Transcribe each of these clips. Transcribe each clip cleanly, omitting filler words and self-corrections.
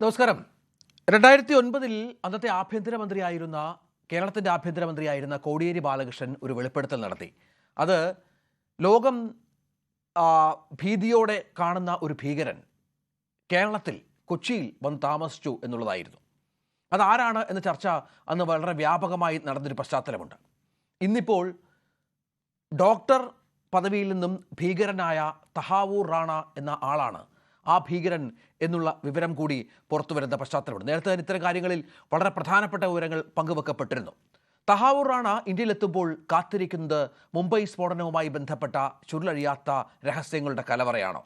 നമസ്കാരം. 2009 അന്നത്തെ ആഭ്യന്തരമന്ത്രിയായിരുന്ന കേരളത്തിൻ്റെ ആഭ്യന്തരമന്ത്രിയായിരുന്ന കോടിയേരി ബാലകൃഷ്ണൻ ഒരു വെളിപ്പെടുത്തൽ നടത്തി. അത് ലോകം ഭീതിയോടെ കാണുന്ന ഒരു ഭീകരൻ കേരളത്തിൽ കൊച്ചിയിൽ വന്ന് താമസിച്ചു എന്നുള്ളതായിരുന്നു. അതാരാണ് എന്ന ചർച്ച അന്ന് വളരെ വ്യാപകമായി നടന്നൊരു പശ്ചാത്തലമുണ്ട്. ഇന്നിപ്പോൾ ഡോക്ടർ പദവിയിൽ നിന്നും ഭീകരനായ തഹാവൂർ റാണ എന്ന ആളാണ് ആ ഭീകരൻ എന്നുള്ള വിവരം കൂടി പുറത്തു വരുന്ന പശ്ചാത്തലമുണ്ട്. നേരത്തെ തന്നെ ഇത്തരം കാര്യങ്ങളിൽ വളരെ പ്രധാനപ്പെട്ട വിവരങ്ങൾ പങ്കുവെക്കപ്പെട്ടിരുന്നു. തഹാവൂർ റാണ ഇന്ത്യയിലെത്തുമ്പോൾ കാത്തിരിക്കുന്നത് മുംബൈ സ്ഫോടനവുമായി ബന്ധപ്പെട്ട ചുരുളഴിയാത്ത രഹസ്യങ്ങളുടെ കലവറയാണോ?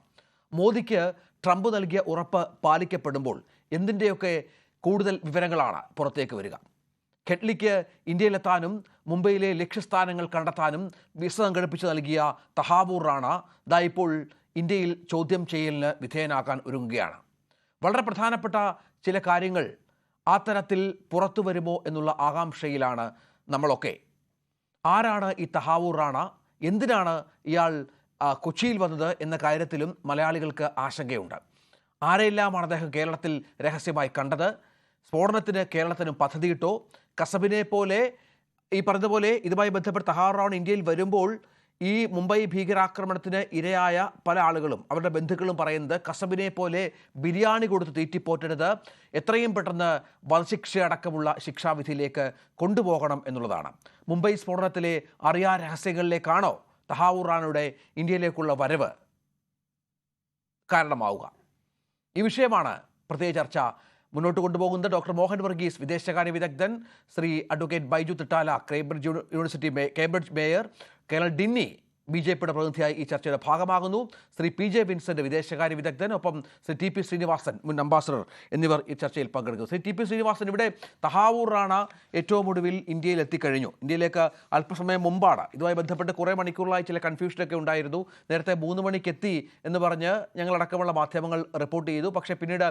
മോദിക്ക് ട്രംപ് നൽകിയ ഉറപ്പ് പാലിക്കപ്പെടുമ്പോൾ എന്തിൻ്റെയൊക്കെ കൂടുതൽ വിവരങ്ങളാണ് പുറത്തേക്ക് വരിക? ഖെഡ്ലിക്ക് ഇന്ത്യയിലെത്താനും മുംബൈയിലെ ലക്ഷ്യസ്ഥാനങ്ങൾ കണ്ടെത്താനും വിസ സംഘടിപ്പിച്ച് നൽകിയ തഹാവൂർ റാണ ദാ ഇപ്പോൾ ഇന്ത്യയിൽ ചോദ്യം ചെയ്യലിന് വിധേയനാക്കാൻ ഒരുങ്ങുകയാണ്. വളരെ പ്രധാനപ്പെട്ട ചില കാര്യങ്ങൾ ആ തരത്തിൽ പുറത്തു വരുമോ എന്നുള്ള ആകാംക്ഷയിലാണ് നമ്മളൊക്കെ. ആരാണ് ഈ തഹാവൂർ റാണ? എന്തിനാണ് ഇയാൾ കൊച്ചിയിൽ വന്നത് എന്ന കാര്യത്തിലും മലയാളികൾക്ക് ആശങ്കയുണ്ട്. ആരെല്ലാമാണ് അദ്ദേഹം കേരളത്തിൽ രഹസ്യമായി കണ്ടത്? സ്ഫോടനത്തിന് കേരളത്തിനും പദ്ധതിയിട്ടോ? കസബിനെ പോലെ ഈ പറഞ്ഞതുപോലെ ഇതുമായി ബന്ധപ്പെട്ട് തഹാവൂർ റാണ ഇന്ത്യയിൽ വരുമ്പോൾ ഈ മുംബൈ ഭീകരാക്രമണത്തിന് ഇരയായ പല ആളുകളും അവരുടെ ബന്ധുക്കളും പറയുന്നത് കസബിനെ പോലെ ബിരിയാണി കൊടുത്ത് തീറ്റിപ്പോറ്റരുത്, എത്രയും പെട്ടെന്ന് വധശിക്ഷയടക്കമുള്ള ശിക്ഷാവിധിയിലേക്ക് കൊണ്ടുപോകണം എന്നുള്ളതാണ്. മുംബൈ സ്ഫോടനത്തിലെ അറിയാ രഹസ്യങ്ങളിലേക്കാണോ തഹാവൂർ റാണയുടെ ഇന്ത്യയിലേക്കുള്ള വരവ് കാരണമാവുക? ഈ വിഷയമാണ് പ്രത്യേക ചർച്ച മുന്നോട്ട് കൊണ്ടുപോകുന്നത്. ഡോക്ടർ മോഹൻ വർഗീസ്, വിദേശകാര്യ വിദഗ്ധൻ, Shri advocate Baiju Thittala, Cambridge mayor, Kerala Dinny BJPയുടെ പ്രതിനിധിയായി ഈ ചർച്ചയുടെ ഭാഗമാകുന്നു. ശ്രീ PJ വിൻസെന്റ്, വിദേശകാര്യ വിദഗ്ധൻ, ഒപ്പം ശ്രീ TP ശ്രീനിവാസൻ, മുൻ അംബാസഡർ എന്നിവർ ഈ ചർച്ചയിൽ പങ്കെടുക്കുന്നു. ശ്രീ TP ശ്രീനിവാസൻ, ഇവിടെ തഹാവൂർ റാണ ഏറ്റവും ഒടുവിൽ ഇന്ത്യയിൽ എത്തിക്കഴിഞ്ഞു. ഇന്ത്യയിലേക്ക് അല്പസമയം മുമ്പാണ്. ഇതുമായി ബന്ധപ്പെട്ട് കുറേ മണിക്കൂറിലായി ചില കൺഫ്യൂഷനൊക്കെ ഉണ്ടായിരുന്നു. നേരത്തെ 3 മണിക്ക് എത്തി എന്ന് പറഞ്ഞ് ഞങ്ങളടക്കമുള്ള മാധ്യമങ്ങൾ റിപ്പോർട്ട് ചെയ്തു. പക്ഷേ പിന്നീട്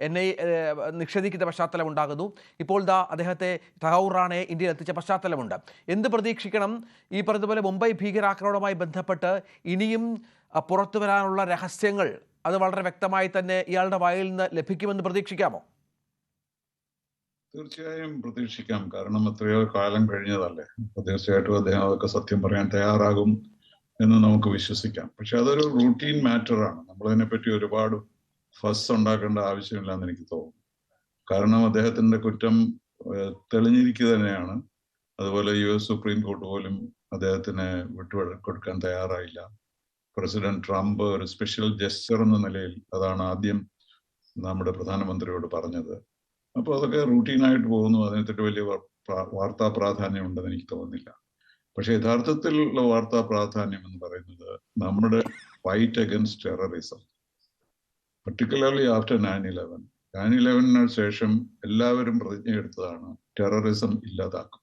NIA നിഷേധിക്കുന്ന പശ്ചാത്തലം ഉണ്ടാകുന്നു. ഇപ്പോൾ അദ്ദേഹത്തെ തഹാവൂർ റാണയെ ഇന്ത്യയിൽ എത്തിച്ച പശ്ചാത്തലമുണ്ട്. എന്ത് പ്രതീക്ഷിക്കണം? ഈ പറഞ്ഞതുപോലെ മുംബൈ ഭീകരാക്രമണവുമായി ബന്ധപ്പെട്ട് ഇനിയും പുറത്തു വരാനുള്ള രഹസ്യങ്ങൾ അത് വളരെ വ്യക്തമായി തന്നെ ഇയാളുടെ വായിൽ നിന്ന് ലഭിക്കുമെന്ന് പ്രതീക്ഷിക്കാമോ? തീർച്ചയായും പ്രതീക്ഷിക്കാം. കാരണം എത്രയോ കാലം കഴിഞ്ഞതല്ലേ. അപ്പൊ തീർച്ചയായിട്ടും അദ്ദേഹം അതൊക്കെ സത്യം പറയാൻ തയ്യാറാകും എന്ന് നമുക്ക് വിശ്വസിക്കാം. പക്ഷെ അതൊരു റൂട്ടീൻ മാറ്ററാണ്. നമ്മളതിനെപ്പറ്റി ഒരുപാട് ഫസ് ഉണ്ടാക്കേണ്ട ആവശ്യമില്ല എന്ന് എനിക്ക് തോന്നുന്നു. കാരണം അദ്ദേഹത്തിന്റെ കുറ്റം തെളിഞ്ഞിരിക്കുക തന്നെയാണ്. അതുപോലെ US സുപ്രീം കോർട്ട് പോലും അദ്ദേഹത്തിന് വിട്ടുകൊടുക്കാൻ തയ്യാറായില്ല. പ്രസിഡന്റ് ട്രംപ് ഒരു സ്പെഷ്യൽ ജസ്റ്റർ എന്ന നിലയിൽ അതാണ് ആദ്യം നമ്മുടെ പ്രധാനമന്ത്രിയോട് പറഞ്ഞത്. അപ്പോൾ അതൊക്കെ റൂട്ടീനായിട്ട് പോകുന്നു. അതിനെപ്പറ്റി വലിയ വാർത്താ പ്രാധാന്യം ഉണ്ടെന്ന് എനിക്ക് തോന്നുന്നില്ല. പക്ഷെ യഥാർത്ഥത്തിലുള്ള വാർത്താ പ്രാധാന്യം എന്ന് പറയുന്നത് നമ്മുടെ fight against terrorism, particularly after 9/11. 9/11 ശേഷം എല്ലാവരും പ്രതിജ്ഞയെടുത്തതാണ് ടെററിസം ഇല്ലാതാക്കും.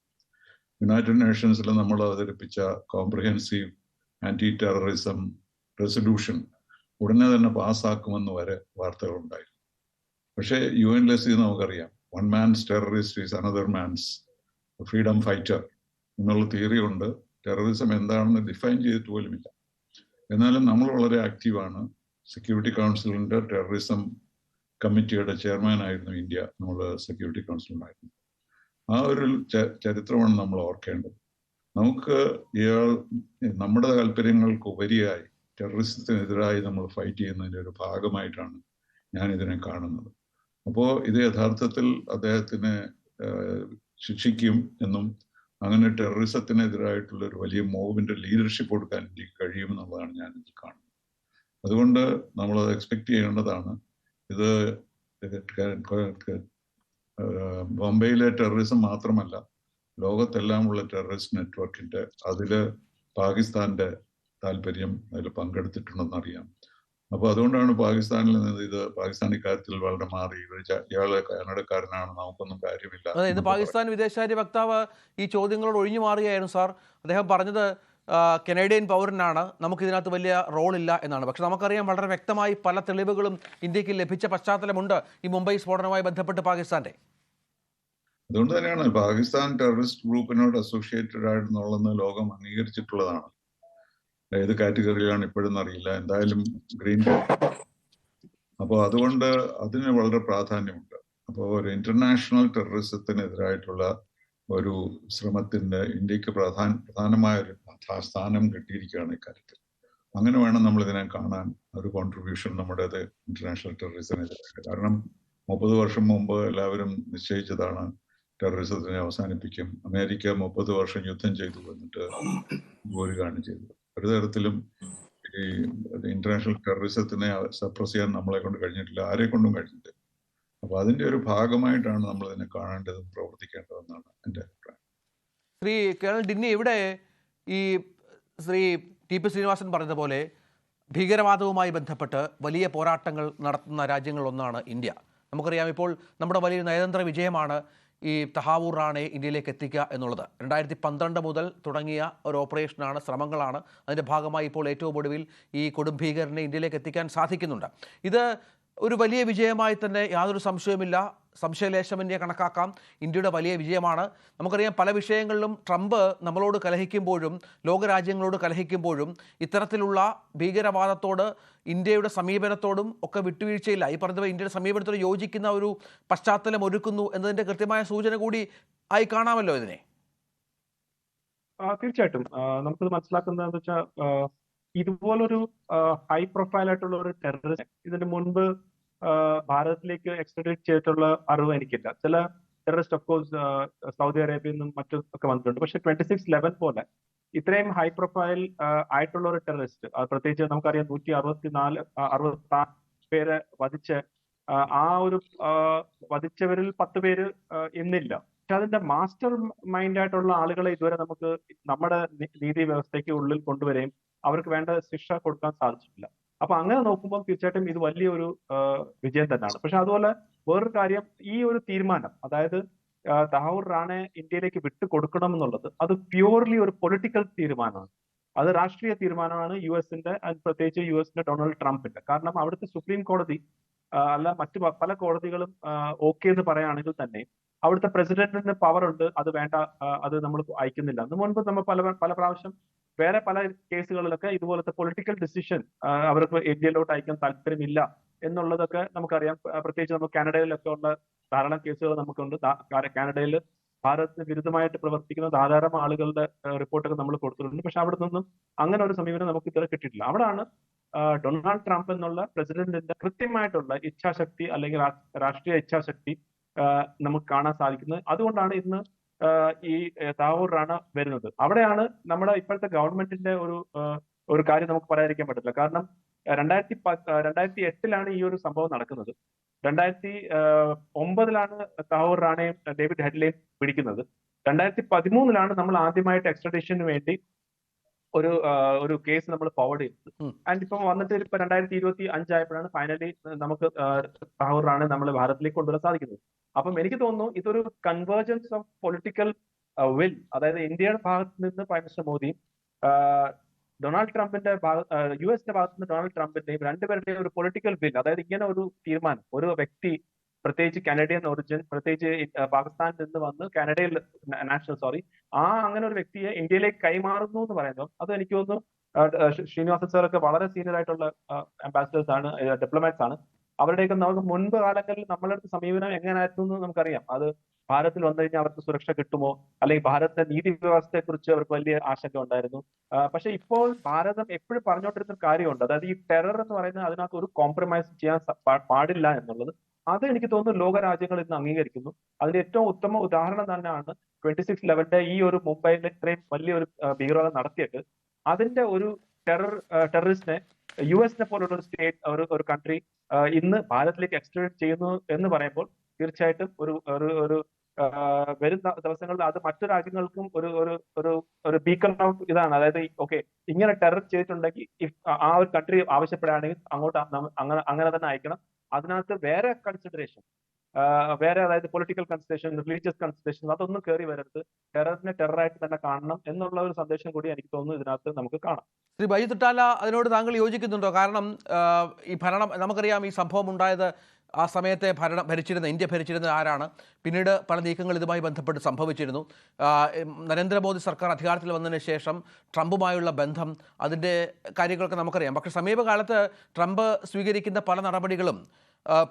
യുണൈറ്റഡ് നേഷൻസിൽ നമ്മൾ അവതരിപ്പിച്ച കോംപ്രിഹെൻസീവ് ആന്റി ടെററിസം റെസൊല്യൂഷൻ ഉടനെ തന്നെ പാസ്സാക്കുമെന്ന് വരെ വാർത്തകളുണ്ടായിരുന്നു. പക്ഷേ UNLSC നമുക്കറിയാം, one man's terrorist is another man's freedom fighter എന്നുള്ള തിയറി ഉണ്ട്. ടെററിസം എന്താണെന്ന് ഡിഫൈൻ ചെയ്തിട്ട് പോലുമില്ല. എന്നാലും നമ്മൾ വളരെ ആക്റ്റീവാണ്. സെക്യൂരിറ്റി കൗൺസിലിന്റെ ടെററിസം കമ്മിറ്റിയുടെ ചെയർമാനായിരുന്നു ഇന്ത്യ. നമ്മൾ സെക്യൂരിറ്റി കൗൺസിലുണ്ടായിരുന്നു. ആ ഒരു ചരിത്രമാണ് നമ്മൾ ഓർക്കേണ്ടത്. നമുക്ക് നമ്മുടെ താല്പര്യങ്ങൾക്ക് ഉപരിയായി ടെററിസത്തിനെതിരായി നമ്മൾ ഫൈറ്റ് ചെയ്യുന്നതിൻ്റെ ഒരു ഭാഗമായിട്ടാണ് ഞാൻ ഇതിനെ കാണുന്നത്. അപ്പോൾ ഇത് യഥാർത്ഥത്തിൽ അദ്ദേഹത്തിന് ശിക്ഷിക്കും എന്നും അങ്ങനെ ടെററിസത്തിനെതിരായിട്ടുള്ള ഒരു വലിയ മൂവിന്റെ ലീഡർഷിപ്പ് കൊടുക്കാൻ ഇന്ത്യക്ക് കഴിയുമെന്നുള്ളതാണ് ഞാൻ ഇതിൽ കാണുന്നത്. അതുകൊണ്ട് നമ്മളത് എക്സ്പെക്ട് ചെയ്യേണ്ടതാണ്. ഇത് ബോംബെയിലെ ടെററിസം മാത്രമല്ല, ലോകത്തെല്ലാമുള്ള ടെററിസ്റ്റ് നെറ്റ്വർക്കിന്റെ അതില് പാകിസ്ഥാന്റെ താല്പര്യം അതിൽ പങ്കെടുത്തിട്ടുണ്ടെന്ന് അറിയാം. അപ്പൊ അതുകൊണ്ടാണ് പാകിസ്ഥാനിൽ നിന്ന് ഇത് പാകിസ്ഥാൻ ഇക്കാര്യത്തിൽ വളരെ മാറി. ഇയാള് കാനഡക്കാരനാണ്, നമുക്കൊന്നും കാര്യമില്ല. ഇത് പാകിസ്ഥാൻ വിദേശകാര്യ വക്താവ് ഈ ചോദ്യങ്ങളോട് ഒഴിഞ്ഞു മാറുകയായിരുന്നു സാർ. അദ്ദേഹം പറഞ്ഞത് കനേഡിയൻ പൗരനാണ്, നമുക്കിതിനകത്ത് വലിയ റോളില്ല എന്നാണ്. പക്ഷെ നമുക്കറിയാം വളരെ വ്യക്തമായി പല തെളിവുകളും ഇന്ത്യക്ക് ലഭിച്ച പശ്ചാത്തലമുണ്ട് ഈ മുംബൈ സ്ഫോടനവുമായി ബന്ധപ്പെട്ട് പാകിസ്ഥാന്റെ. അതുകൊണ്ട് തന്നെയാണ് പാകിസ്ഥാൻ ടെററിസ്റ്റ് ഗ്രൂപ്പിനോട് അസോസിയേറ്റഡ് ആയിരുന്നുള്ളതെന്ന് ലോകം അംഗീകരിച്ചിട്ടുള്ളതാണ്. ഏത് കാറ്റഗറിയിലാണ് ഇപ്പോഴെന്ന് അറിയില്ല, എന്തായാലും ഗ്രീൻ. അപ്പോൾ അതുകൊണ്ട് അതിന് വളരെ പ്രാധാന്യമുണ്ട്. അപ്പോൾ ഒരു ഇന്റർനാഷണൽ ടെററിസത്തിനെതിരായിട്ടുള്ള ഒരു ശ്രമത്തിന്റെ ഇന്ത്യക്ക് പ്രധാനമായ ഒരു സ്ഥാനം കിട്ടിയിരിക്കുകയാണ് ഇക്കാര്യത്തിൽ. അങ്ങനെ വേണം നമ്മൾ ഇതിനെ കാണാൻ. ഒരു കോൺട്രിബ്യൂഷൻ നമ്മുടേത് ഇന്റർനാഷണൽ ടെററിസത്തിനെതിരെ. കാരണം 30 വർഷം മുമ്പ് എല്ലാവരും നിശ്ചയിച്ചതാണ് ടെററിസത്തിനെ അവസാനിപ്പിക്കും. അമേരിക്ക 30 വർഷം യുദ്ധം ചെയ്തു എന്നിട്ട് പോരുകയാണ് ചെയ്തത്. ഒരു തരത്തിലും ഈ ഇന്റർനാഷണൽ ടെററിസത്തിനെ സപ്രസ് ചെയ്യാൻ നമ്മളെ കൊണ്ട് കഴിഞ്ഞിട്ടില്ല, ആരെ കൊണ്ടും കഴിഞ്ഞിട്ടില്ല. അപ്പൊ അതിന്റെ ഒരു ഭാഗമായിട്ടാണ് നമ്മൾ ഇതിനെ കാണേണ്ടതും പ്രവർത്തിക്കേണ്ടതെന്നാണ് എൻ്റെ അഭിപ്രായം. ശ്രീ കേണൽ ഡിന്നി, ഇവിടെ ഈ ശ്രീ ടി പി ശ്രീനിവാസൻ പറഞ്ഞതുപോലെ ഭീകരവാദവുമായി ബന്ധപ്പെട്ട് വലിയ പോരാട്ടങ്ങൾ നടത്തുന്ന രാജ്യങ്ങളിലൊന്നാണ് ഇന്ത്യ. നമുക്കറിയാം, ഇപ്പോൾ നമ്മുടെ വലിയ നയതന്ത്ര വിജയമാണ് ഈ തഹാവൂർ റാണെ ഇന്ത്യയിലേക്ക് എത്തിക്കുക എന്നുള്ളത്. 2012 മുതൽ തുടങ്ങിയ ഒരു ഓപ്പറേഷനാണ്, ശ്രമങ്ങളാണ്. അതിൻ്റെ ഭാഗമായി ഇപ്പോൾ ഏറ്റവും ഒടുവിൽ ഈ കൊടും ഭീകരനെ ഇന്ത്യയിലേക്ക് എത്തിക്കാൻ സാധിക്കുന്നുണ്ട്. ഇത് ഒരു വലിയ വിജയമായി തന്നെ യാതൊരു സംശയവുമില്ല, സംശയലേശമന്യെ കണക്കാക്കാം. ഇന്ത്യയുടെ വലിയ വിജയമാണ്. നമുക്കറിയാം, പല വിഷയങ്ങളിലും ട്രംപ് നമ്മളോട് കലഹിക്കുമ്പോഴും ലോകരാജ്യങ്ങളോട് കലഹിക്കുമ്പോഴും ഇത്തരത്തിലുള്ള ഭീകരവാദത്തോട് ഇന്ത്യയുടെ സമീപനത്തോടും ഒക്കെ വിട്ടുവീഴ്ചയില്ല. ഈ പറഞ്ഞ ഇന്ത്യയുടെ സമീപനത്തോട് യോജിക്കുന്ന ഒരു പശ്ചാത്തലം ഒരുക്കുന്നു എന്നതിൻ്റെ കൃത്യമായ സൂചന കൂടി ആയി കാണാമല്ലോ ഇതിനെ. തീർച്ചയായിട്ടും നമുക്കിത് മനസ്സിലാക്കുന്നതെന്ന് വെച്ചാൽ ഇതുപോലൊരു ഹൈ പ്രൊഫൈൽ ആയിട്ടുള്ള ഒരു ടെററിസ്റ്റ് ഇതിന് മുൻപ് ഭാരതത്തിലേക്ക് എക്സ്ട്രഡിറ്റ് ചെയ്തിട്ടുള്ള അറിവ് എനിക്കില്ല. ചില ടെററിസ്റ്റ് ഓഫ് കോഴ്സ് സൗദി അറേബ്യയിൽ നിന്നും മറ്റും ഒക്കെ വന്നിട്ടുണ്ട്. പക്ഷെ 26/11 പോലെ ഇത്രയും ഹൈ പ്രൊഫൈൽ ആയിട്ടുള്ള ഒരു ടെററിസ്റ്റ്, പ്രത്യേകിച്ച് നമുക്കറിയാം 164 പേരെ വധിച്ച് ആ ഒരു വധിച്ചവരിൽ 10 പേര് ഇന്നില്ല. പക്ഷെ അതിന്റെ മാസ്റ്റർ മൈൻഡ് ആയിട്ടുള്ള ആളുകളെ ഇതുവരെ നമുക്ക് നമ്മുടെ നീതി വ്യവസ്ഥയ്ക്ക് ഉള്ളിൽ കൊണ്ടുവരികയും അവർക്ക് വേണ്ട ശിക്ഷ കൊടുക്കാൻ സാധിച്ചിട്ടില്ല. അപ്പൊ അങ്ങനെ നോക്കുമ്പോൾ തീർച്ചയായിട്ടും ഇത് വലിയൊരു വിജയം തന്നെയാണ്. പക്ഷെ അതുപോലെ വേറൊരു കാര്യം, ഈ ഒരു തീരുമാനം, അതായത് തഹാവൂർ റാണെ ഇന്ത്യയിലേക്ക് വിട്ടു കൊടുക്കണം എന്നുള്ളത്, അത് പ്യൂർലി ഒരു പൊളിറ്റിക്കൽ തീരുമാനമാണ്. അത് രാഷ്ട്രീയ തീരുമാനമാണ് യുഎസിന്റെ, പ്രത്യേകിച്ച് യുഎസിന്റെ ഡൊണാൾഡ് ട്രംപിന്റെ. കാരണം അവിടുത്തെ സുപ്രീം കോടതി അല്ല മറ്റു പല കോടതികളും ഓക്കെ എന്ന് പറയുകയാണെങ്കിൽ തന്നെ അവിടുത്തെ പ്രസിഡന്റിന് പവർ ഉണ്ട്, അത് വേണ്ട, അത് നമ്മൾ അയക്കുന്നില്ല. അതിന് മുൻപ് നമ്മൾ പല പ്രാവശ്യം വേറെ പല കേസുകളിലൊക്കെ ഇതുപോലത്തെ പൊളിറ്റിക്കൽ ഡിസിഷൻ അവർക്ക് ഇന്ത്യയിലോട്ട് അയക്കാൻ താല്പര്യമില്ല എന്നുള്ളതൊക്കെ നമുക്കറിയാം. പ്രത്യേകിച്ച് നമുക്ക് കാനഡയിലൊക്കെ ഉള്ള ധാരാളം കേസുകൾ നമുക്കുണ്ട്. കാനഡയിൽ ഭാരതത്തിന് വിരുദ്ധമായിട്ട് പ്രവർത്തിക്കുന്ന ധാരാളം ആളുകളുടെ റിപ്പോർട്ടൊക്കെ നമ്മൾ കൊടുത്തിട്ടുണ്ട്. പക്ഷെ അവിടെ നിന്നും അങ്ങനെ ഒരു സമീപനം നമുക്ക് ഇതുവരെ കിട്ടിയിട്ടില്ല. അവിടാണ് ഡൊണാൾഡ് ട്രംപ് എന്നുള്ള പ്രസിഡന്റിന്റെ കൃത്യമായിട്ടുള്ള ഇച്ഛാശക്തി അല്ലെങ്കിൽ രാഷ്ട്രീയ ഇച്ഛാശക്തി നമുക്ക് കാണാൻ സാധിക്കുന്നത്. അതുകൊണ്ടാണ് ഇന്ന് ഈ തഹാവൂർ റാണ വരുന്നത്. അവിടെയാണ് നമ്മുടെ ഇപ്പോഴത്തെ ഗവൺമെന്റിന്റെ ഒരു കാര്യം നമുക്ക് പറയാതിരിക്കാൻ പറ്റില്ല. കാരണം 2008 ഈ ഒരു സംഭവം നടക്കുന്നത്. 2009 തഹാവൂർ റാണയും ഡേവിഡ് ഹെഡ്ലിയും പിടിക്കുന്നത്. 2013 നമ്മൾ ആദ്യമായിട്ട് എക്സ്ട്രഡിഷന് വേണ്ടി ഒരു കേസ് നമ്മൾ ഫോർവേഡ് ചെയ്തത്. ആൻഡ് ഇപ്പം വന്നിട്ട് ഇപ്പൊ 2025 ആയപ്പോഴാണ് ഫൈനലി നമുക്ക് തഹാവൂർ റാണെ നമ്മൾ ഭാരതത്തിലേക്ക് കൊണ്ടുവരാൻ സാധിക്കുന്നത്. അപ്പം എനിക്ക് തോന്നുന്നു ഇതൊരു കൺവേർജൻസ് ഓഫ് പൊളിറ്റിക്കൽ വിൽ, അതായത് ഇന്ത്യയുടെ ഭാഗത്ത് നിന്ന് പ്രൈം മിനിസ്റ്റർ മോദിയും ഡൊണാൾഡ് ട്രംപിന്റെ യുഎസിന്റെ ഭാഗത്ത് നിന്ന് ഡൊണാൾഡ് ട്രംപിന്റെയും രണ്ടുപേരുടെയും ഒരു പൊളിറ്റിക്കൽ വിൽ, അതായത് ഇങ്ങനെ ഒരു തീരുമാനം ഒരു വ്യക്തി, പ്രത്യേകിച്ച് കനഡിയൻ ഒറിജിൻ, പ്രത്യേകിച്ച് പാകിസ്ഥാനിൽ നിന്ന് വന്ന് കാനഡയിൽ അങ്ങനെ ഒരു വ്യക്തിയെ ഇന്ത്യയിലേക്ക് കൈമാറുന്നു എന്ന് പറയുമ്പോൾ അത് എനിക്ക് തോന്നുന്നു ശ്രീനിവാസൻ സാറൊക്കെ വളരെ സീനിയർ ആയിട്ടുള്ള അംബാസിഡേഴ്സ് ആണ്, ഡിപ്ലോമാറ്റ്സ് ആണ്. അവരുടെയൊക്കെ നമുക്ക് മുൻപ് കാലങ്ങളിൽ നമ്മളടുത്ത് സമീപനം എങ്ങനെയായിരുന്നു എന്ന് നമുക്കറിയാം. അത് ഭാരതത്തിൽ വന്നു കഴിഞ്ഞാൽ അവർക്ക് സുരക്ഷ കിട്ടുമോ, അല്ലെങ്കിൽ ഭാരതത്തിന്റെ നീതി വ്യവസ്ഥയെ കുറിച്ച് അവർക്ക് വലിയ ആശങ്ക ഉണ്ടായിരുന്നു. പക്ഷെ ഇപ്പോൾ ഭാരതം എപ്പോഴും പറഞ്ഞുകൊണ്ടിരുന്ന കാര്യമുണ്ട്, അതായത് ഈ ടെറർ എന്ന് പറയുന്നത് അതിനകത്ത് ഒരു കോംപ്രമൈസ് ചെയ്യാൻ പാടില്ല എന്നുള്ളത്. അത് എനിക്ക് തോന്നുന്നു ലോക രാജ്യങ്ങൾ ഇന്ന് അംഗീകരിക്കുന്നു. അതിന്റെ ഏറ്റവും ഉത്തമ ഉദാഹരണം തന്നെയാണ് 26/11 ഈ ഒരു മുംബൈയിൽ ഇത്രയും വലിയൊരു ഭീകരവാദം നടത്തിയിട്ട് അതിന്റെ ഒരു ടെററിസ്റ്റിനെ യുഎസിനെ പോലുള്ള ഒരു സ്റ്റേറ്റ്, ഒരു കൺട്രി ഇന്ന് ഭാരതത്തിലേക്ക് എക്സ്ട്രഡിറ്റ് ചെയ്യുന്നു എന്ന് പറയുമ്പോൾ തീർച്ചയായിട്ടും ഒരു വരും ദിവസങ്ങളിൽ അത് മറ്റു രാജ്യങ്ങൾക്കും ഒരു ബീക്കൺ ഓഫ് ഇതാണ്. അതായത് ഓക്കെ, ഇങ്ങനെ ടെറർ ചെയ്തിട്ടുണ്ടെങ്കിൽ ആ ഒരു കൺട്രി ആവശ്യപ്പെടുകയാണെങ്കിൽ അങ്ങോട്ട് അങ്ങനെ തന്നെ അയക്കണം. അതിനകത്ത് വേറെ കൺസിഡറേഷൻ, അതായത് പൊളിറ്റിക്കൽ കൺസിഡറേഷൻ, റിലീജിയസ് കൺസിഡറേഷൻ, അതൊന്നും കയറി വരരുത്. ടെററിനെ ടെററായിട്ട് തന്നെ കാണണം എന്നുള്ള ഒരു സന്ദേശം കൂടി എനിക്ക് തോന്നുന്നു ഇതിനകത്ത് നമുക്ക് കാണാം. ശ്രീ ബൈജു തുട്ടാല, അതിനോട് താങ്കൾ യോജിക്കുന്നുണ്ടോ? കാരണം ഈ ഭരണം, നമുക്കറിയാം ഈ സംഭവം ഉണ്ടായത് ആ സമയത്തെ ഇന്ത്യ ഭരിച്ചിരുന്നത് ആരാണ്? പിന്നീട് പല നീക്കങ്ങൾ ഇതുമായി ബന്ധപ്പെട്ട് സംഭവിച്ചിരുന്നു. നരേന്ദ്രമോദി സർക്കാർ അധികാരത്തിൽ വന്നതിന് ശേഷം ട്രംപുമായുള്ള ബന്ധം, അതിൻ്റെ കാര്യങ്ങളൊക്കെ നമുക്കറിയാം. പക്ഷേ സമീപകാലത്ത് ട്രംപ് സ്വീകരിക്കുന്ന പല നടപടികളും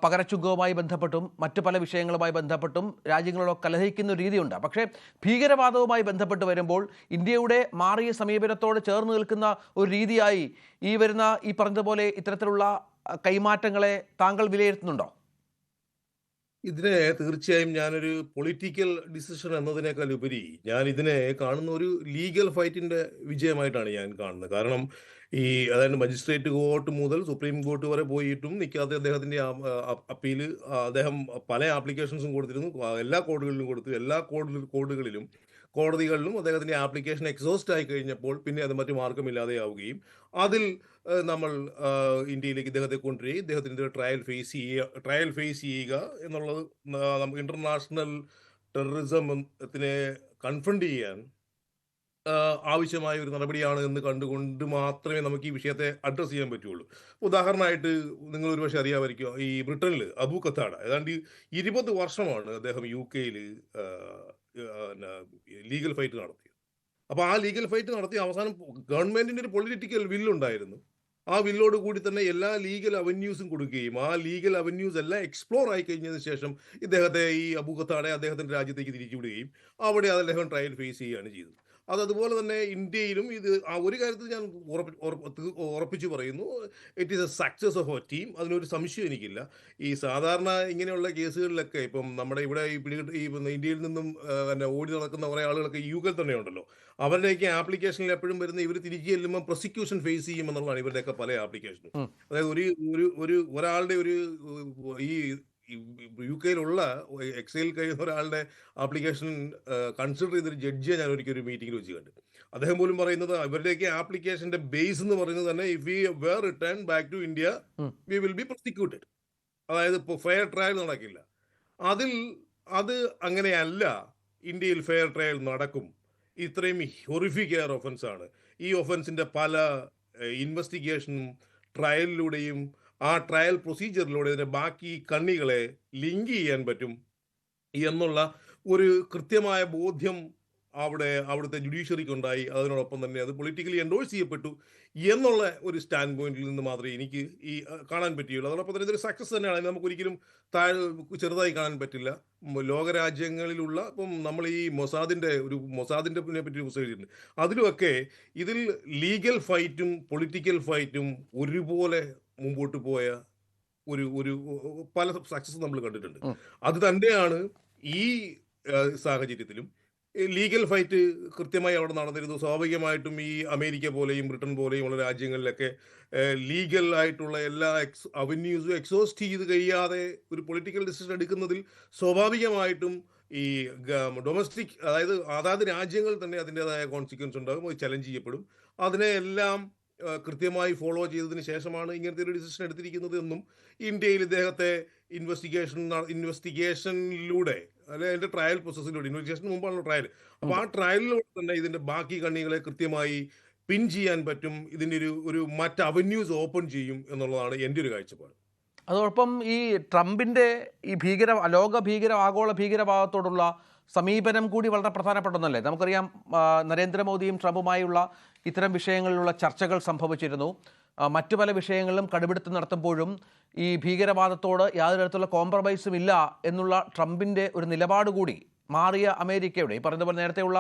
പകരച്ചുങ്കവുമായി ബന്ധപ്പെട്ടും മറ്റു പല വിഷയങ്ങളുമായി ബന്ധപ്പെട്ടും രാജ്യങ്ങളോട് കലഹിക്കുന്ന ഒരു രീതിയുണ്ട്. പക്ഷേ ഭീകരവാദവുമായി ബന്ധപ്പെട്ട് വരുമ്പോൾ ഇന്ത്യയുടെ മാറിയ സമീപനത്തോട് ചേർന്ന് നിൽക്കുന്ന ഒരു രീതിയായി ഈ പറഞ്ഞതുപോലെ ഇത്തരത്തിലുള്ള കൈമാറ്റങ്ങളെ താങ്കൾ വിലയിരുത്തുന്നുണ്ടോ? ഇതിനെ തീർച്ചയായും ഞാനൊരു പൊളിറ്റിക്കൽ ഡിസിഷൻ എന്നതിനേക്കാൾ ഉപരി ഞാൻ ഇതിനെ കാണുന്ന ഒരു ലീഗൽ ഫൈറ്റിന്റെ വിജയമായിട്ടാണ് ഞാൻ കാണുന്നത്. കാരണം അതായത് മജിസ്ട്രേറ്റ് കോർട്ട് മുതൽ സുപ്രീം കോർട്ട് വരെ പോയിട്ടും നിൽക്കാതെ അദ്ദേഹത്തിന്റെ അപ്പീല് അദ്ദേഹം പല ആപ്ലിക്കേഷൻസും കൊടുത്തിരുന്നു. എല്ലാ കോടതികളിലും കൊടുത്തു. എല്ലാ കോടതികളിലും അദ്ദേഹത്തിന്റെ ആപ്ലിക്കേഷൻ എക്സോസ്റ്റ് ആയി കഴിഞ്ഞപ്പോൾ പിന്നെ അത് മറ്റു മാർഗമില്ലാതെയാവുകയും അതിൽ നമ്മൾ ഇന്ത്യയിലേക്ക് ഇദ്ദേഹത്തെ കൊണ്ടുവരികയും ഇദ്ദേഹത്തിന്റെ ട്രയൽ ഫേസ് ചെയ്യുക എന്നുള്ളത് നമുക്ക് ഇന്റർനാഷണൽ ടെററിസത്തിനെ കൺഫ്രണ്ട് ചെയ്യാൻ ആവശ്യമായ ഒരു നടപടിയാണ് എന്ന് കണ്ടുകൊണ്ട് മാത്രമേ നമുക്ക് ഈ വിഷയത്തെ അഡ്രസ്സ് ചെയ്യാൻ പറ്റുള്ളൂ. ഉദാഹരണമായിട്ട് നിങ്ങൾ ഒരുപക്ഷെ അറിയാമായിരിക്കും, ഈ ബ്രിട്ടനിൽ അബു ഖത്താഡ ഏതാണ്ട് 20 വർഷമാണ് അദ്ദേഹം UK-യിൽ ലീഗൽ ഫൈറ്റ് നടത്തിയത്. അപ്പോൾ ആ ലീഗൽ ഫൈറ്റ് നടത്തി അവസാനം ഗവൺമെന്റിന്റെ ഒരു പൊളിറ്റിക്കൽ വില്ലുണ്ടായിരുന്നു. ആ വില്ലോട് കൂടി തന്നെ എല്ലാ ലീഗൽ അവന്യൂസും കൊടുക്കുകയും ആ ലീഗൽ അവന്യൂസ് എല്ലാം എക്സ്പ്ലോർ ആയി കഴിഞ്ഞതിന് ശേഷം ഇദ്ദേഹത്തെ ഈ അബു ഖത്താഡെ അദ്ദേഹത്തിന്റെ രാജ്യത്തേക്ക് തിരിച്ചുവിടുകയും അവിടെ അദ്ദേഹം ട്രയൽ ഫേസ് ചെയ്യുകയാണ് ചെയ്തത്. അതുപോലെ തന്നെ ഇന്ത്യയിലും ഇത് ഒരു കാര്യത്തിൽ ഞാൻ ഉറപ്പിച്ചു പറയുന്നു, it is A success of A team. അതിനൊരു സംശയം എനിക്കില്ല. ഈ സാധാരണ ഇങ്ങനെയുള്ള കേസുകളിലൊക്കെ ഇപ്പം നമ്മുടെ ഇവിടെ ഇന്ത്യയിൽ നിന്നും ഓടി നടക്കുന്ന കുറേ ആളുകളൊക്കെ UK തന്നെ ഉണ്ടല്ലോ. അവരുടെയൊക്കെ ആപ്ലിക്കേഷനിൽ എപ്പോഴും വരുന്ന ഇവർ തിരിച്ചു ചെല്ലുമ്പോൾ പ്രോസിക്യൂഷൻ ഫേസ് ചെയ്യും എന്നുള്ളതാണ് ഇവരുടെയൊക്കെ പല ആപ്ലിക്കേഷനും. അതായത് ഒരാളുടെ ഈ UK-യിലുള്ള എക്സൈൽ കഴിയുന്ന ഒരാളുടെ ആപ്ലിക്കേഷൻ കൺസിഡർ ചെയ്തൊരു ജഡ്ജിയെ ഞാൻ ഒരിക്കലും ഒരു മീറ്റിംഗിൽ വെച്ച് കണ്ടു. അദ്ദേഹം പോലും പറയുന്നത് ഇവരുടെയൊക്കെ ആപ്ലിക്കേഷന്റെ ബേസ് എന്ന് പറയുന്നത് തന്നെ if we were return back to India we will be prosecuted. അതായത് ഇപ്പോൾ ഫെയർ ട്രയൽ നടക്കില്ല. അത് അങ്ങനെയല്ല. ഇന്ത്യയിൽ ഫെയർ ട്രയൽ നടക്കും. ഇത്രയും ഹൊറിഫിക് എയർ ഒഫൻസ് ആണ്. ഈ ഒഫൻസിന്റെ പല ഇൻവെസ്റ്റിഗേഷനും ട്രയലിലൂടെയും ആ ട്രയൽ പ്രൊസീജിയറിലൂടെ ഇതിന്റെ ബാക്കി കണ്ണികളെ ലിങ്ക് ചെയ്യാൻ പറ്റും എന്നുള്ള ഒരു കൃത്യമായ ബോധ്യം അവിടുത്തെ ജുഡീഷ്യറിക്ക് ഉണ്ടായി. അതിനോടൊപ്പം തന്നെ അത് പൊളിറ്റിക്കലി എൻഡോഴ്സ് ചെയ്യപ്പെട്ടു എന്നുള്ള ഒരു സ്റ്റാൻഡ് പോയിന്റിൽ നിന്ന് മാത്രമേ എനിക്ക് കാണാൻ പറ്റുകയുള്ളൂ. അതോടൊപ്പം തന്നെ ഇതൊരു സക്സസ് തന്നെയാണ്. നമുക്ക് ഒരിക്കലും ചെറുതായി കാണാൻ പറ്റില്ല. ലോകരാജ്യങ്ങളിലുള്ള ഇപ്പം നമ്മൾ ഈ മൊസാദിനെ പറ്റി ഒരു പുസ്തകം എഴുതിയിട്ടുണ്ട്. അതിലുമൊക്കെ ഇതിൽ ലീഗൽ ഫൈറ്റും പൊളിറ്റിക്കൽ ഫൈറ്റും ഒരുപോലെ മുമ്പോട്ട് പോയ ഒരു പല സക്സസ് നമ്മൾ കണ്ടിട്ടുണ്ട്. അത് തന്നെയാണ് ഈ സാഹചര്യത്തിലും ലീഗൽ ഫൈറ്റ് കൃത്യമായി അവിടെ നടന്നിരുന്നു. സ്വാഭാവികമായിട്ടും ഈ അമേരിക്ക പോലെയും ബ്രിട്ടൻ പോലെയും ഉള്ള രാജ്യങ്ങളിലൊക്കെ ലീഗൽ ആയിട്ടുള്ള എല്ലാ അവന്യൂസും എക്സോസ്റ്റ് ചെയ്ത് കഴിയാതെ ഒരു പൊളിറ്റിക്കൽ ഡിസിഷൻ എടുക്കുന്നതിൽ സ്വാഭാവികമായിട്ടും ഈ ഡൊമസ്റ്റിക് അതായത് രാജ്യങ്ങൾ തന്നെ അതിൻ്റെതായ കോൺസിക്വൻസ് ഉണ്ടാകും. അത് ചലഞ്ച് ചെയ്യപ്പെടും. അതിനെ എല്ലാം കൃത്യമായി ഫോളോ ചെയ്തതിന് ശേഷമാണ് ഇങ്ങനത്തെ ഒരു ഡിസിഷൻ എടുത്തിരിക്കുന്നത് എന്നും ഇന്ത്യയിൽ ഇദ്ദേഹത്തെ ഇൻവെസ്റ്റിഗേഷനിലൂടെ അല്ലെ അതിന്റെ ട്രയൽ പ്രോസസ്സിലൂടെ, ഇൻവെസ്റ്റിഗേഷന് മുമ്പാണല്ലോ ട്രയൽ, അപ്പോൾ ആ ട്രയലിലൂടെ തന്നെ ഇതിന്റെ ബാക്കി കണ്ണികളെ കൃത്യമായി പിൻ ചെയ്യാൻ പറ്റും. ഇതിൻ്റെ ഒരു മറ്റ് അവന്യൂസ് ഓപ്പൺ ചെയ്യും എന്നുള്ളതാണ് എൻ്റെ ഒരു കാഴ്ചപ്പാട്. അതോടൊപ്പം ഈ ട്രംപിൻ്റെ ഈ ആഗോള ഭീകരവാദത്തോടുള്ള സമീപനം കൂടി വളരെ പ്രധാനപ്പെട്ടൊന്നല്ലേ? നമുക്കറിയാം, നരേന്ദ്രമോദിയും ട്രംപുമായുള്ള ഇത്തരം വിഷയങ്ങളിലുള്ള ചർച്ചകൾ സംഭവിച്ചിരുന്നു. മറ്റു പല വിഷയങ്ങളിലും കടുപിടുത്തം നടത്തുമ്പോഴും ഈ ഭീകരവാദത്തോട് യാതൊരു തരത്തിലുള്ള കോംപ്രമൈസും ഇല്ല എന്നുള്ള ട്രംപിൻ്റെ ഒരു നിലപാട് കൂടി മാറിയ അമേരിക്കയുടെ ഈ പറഞ്ഞതുപോലെ നേരത്തെയുള്ള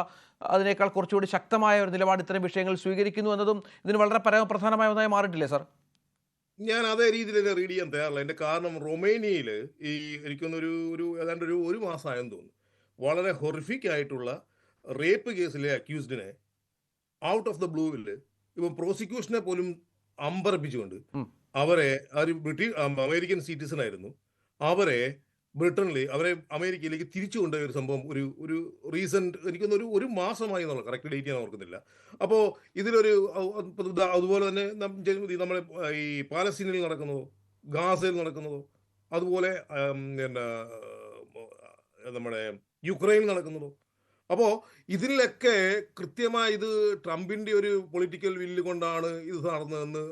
അതിനേക്കാൾ കുറച്ചുകൂടി ശക്തമായ ഒരു നിലപാട് ഇത്തരം വിഷയങ്ങൾ സ്വീകരിക്കുന്നു എന്നതും ഇതിന് വളരെ പരമപ്രധാനമായ ഒന്നായി മാറിയിട്ടില്ലേ സാർ? ഞാൻ അതേ രീതിയിൽ തന്നെ റീഡ് ചെയ്യാൻ തയ്യാറില്ല. എൻ്റെ കാരണം റൊമേനിയയിൽ എനിക്കൊന്നൊരു ഏതാണ്ട് ഒരു മാസമായെന്ന് തോന്നുന്നു, വളരെ ഹൊറിഫിക് ആയിട്ടുള്ള റേപ്പ് കേസിലെ അക്യൂസ്ഡിനെ ഔട്ട് ഓഫ് ദ ബ്ലൂവിൽ ഇപ്പം പ്രോസിക്യൂഷനെ പോലും അമ്പരപ്പിച്ചുകൊണ്ട് അവരെ അമേരിക്കൻ സിറ്റിസൺ ആയിരുന്നു, അവരെ അമേരിക്കയിലേക്ക് തിരിച്ചു കൊണ്ടുപോയ ഒരു സംഭവം ഒരു റീസെന്റ് എനിക്കൊന്ന് ഒരു മാസമായി എന്നുള്ള കറക്റ്റ് ഡേറ്റ് ഞാൻ ഓർക്കുന്നില്ല. അപ്പോൾ അതുപോലെ തന്നെ നമ്മളെ ഈ പാലസ്തീനിൽ നടക്കുന്നതോ ഗാസയിൽ നടക്കുന്നതോ അതുപോലെ നമ്മുടെ യുക്രൈനിൽ നടക്കുന്നതോ, അപ്പോൾ ഇതിലൊക്കെ കൃത്യമായി ഇത് ട്രംപിന്റെ ഒരു പൊളിറ്റിക്കൽ വില്ല് കൊണ്ടാണ് ഇത് നടന്നതെന്ന്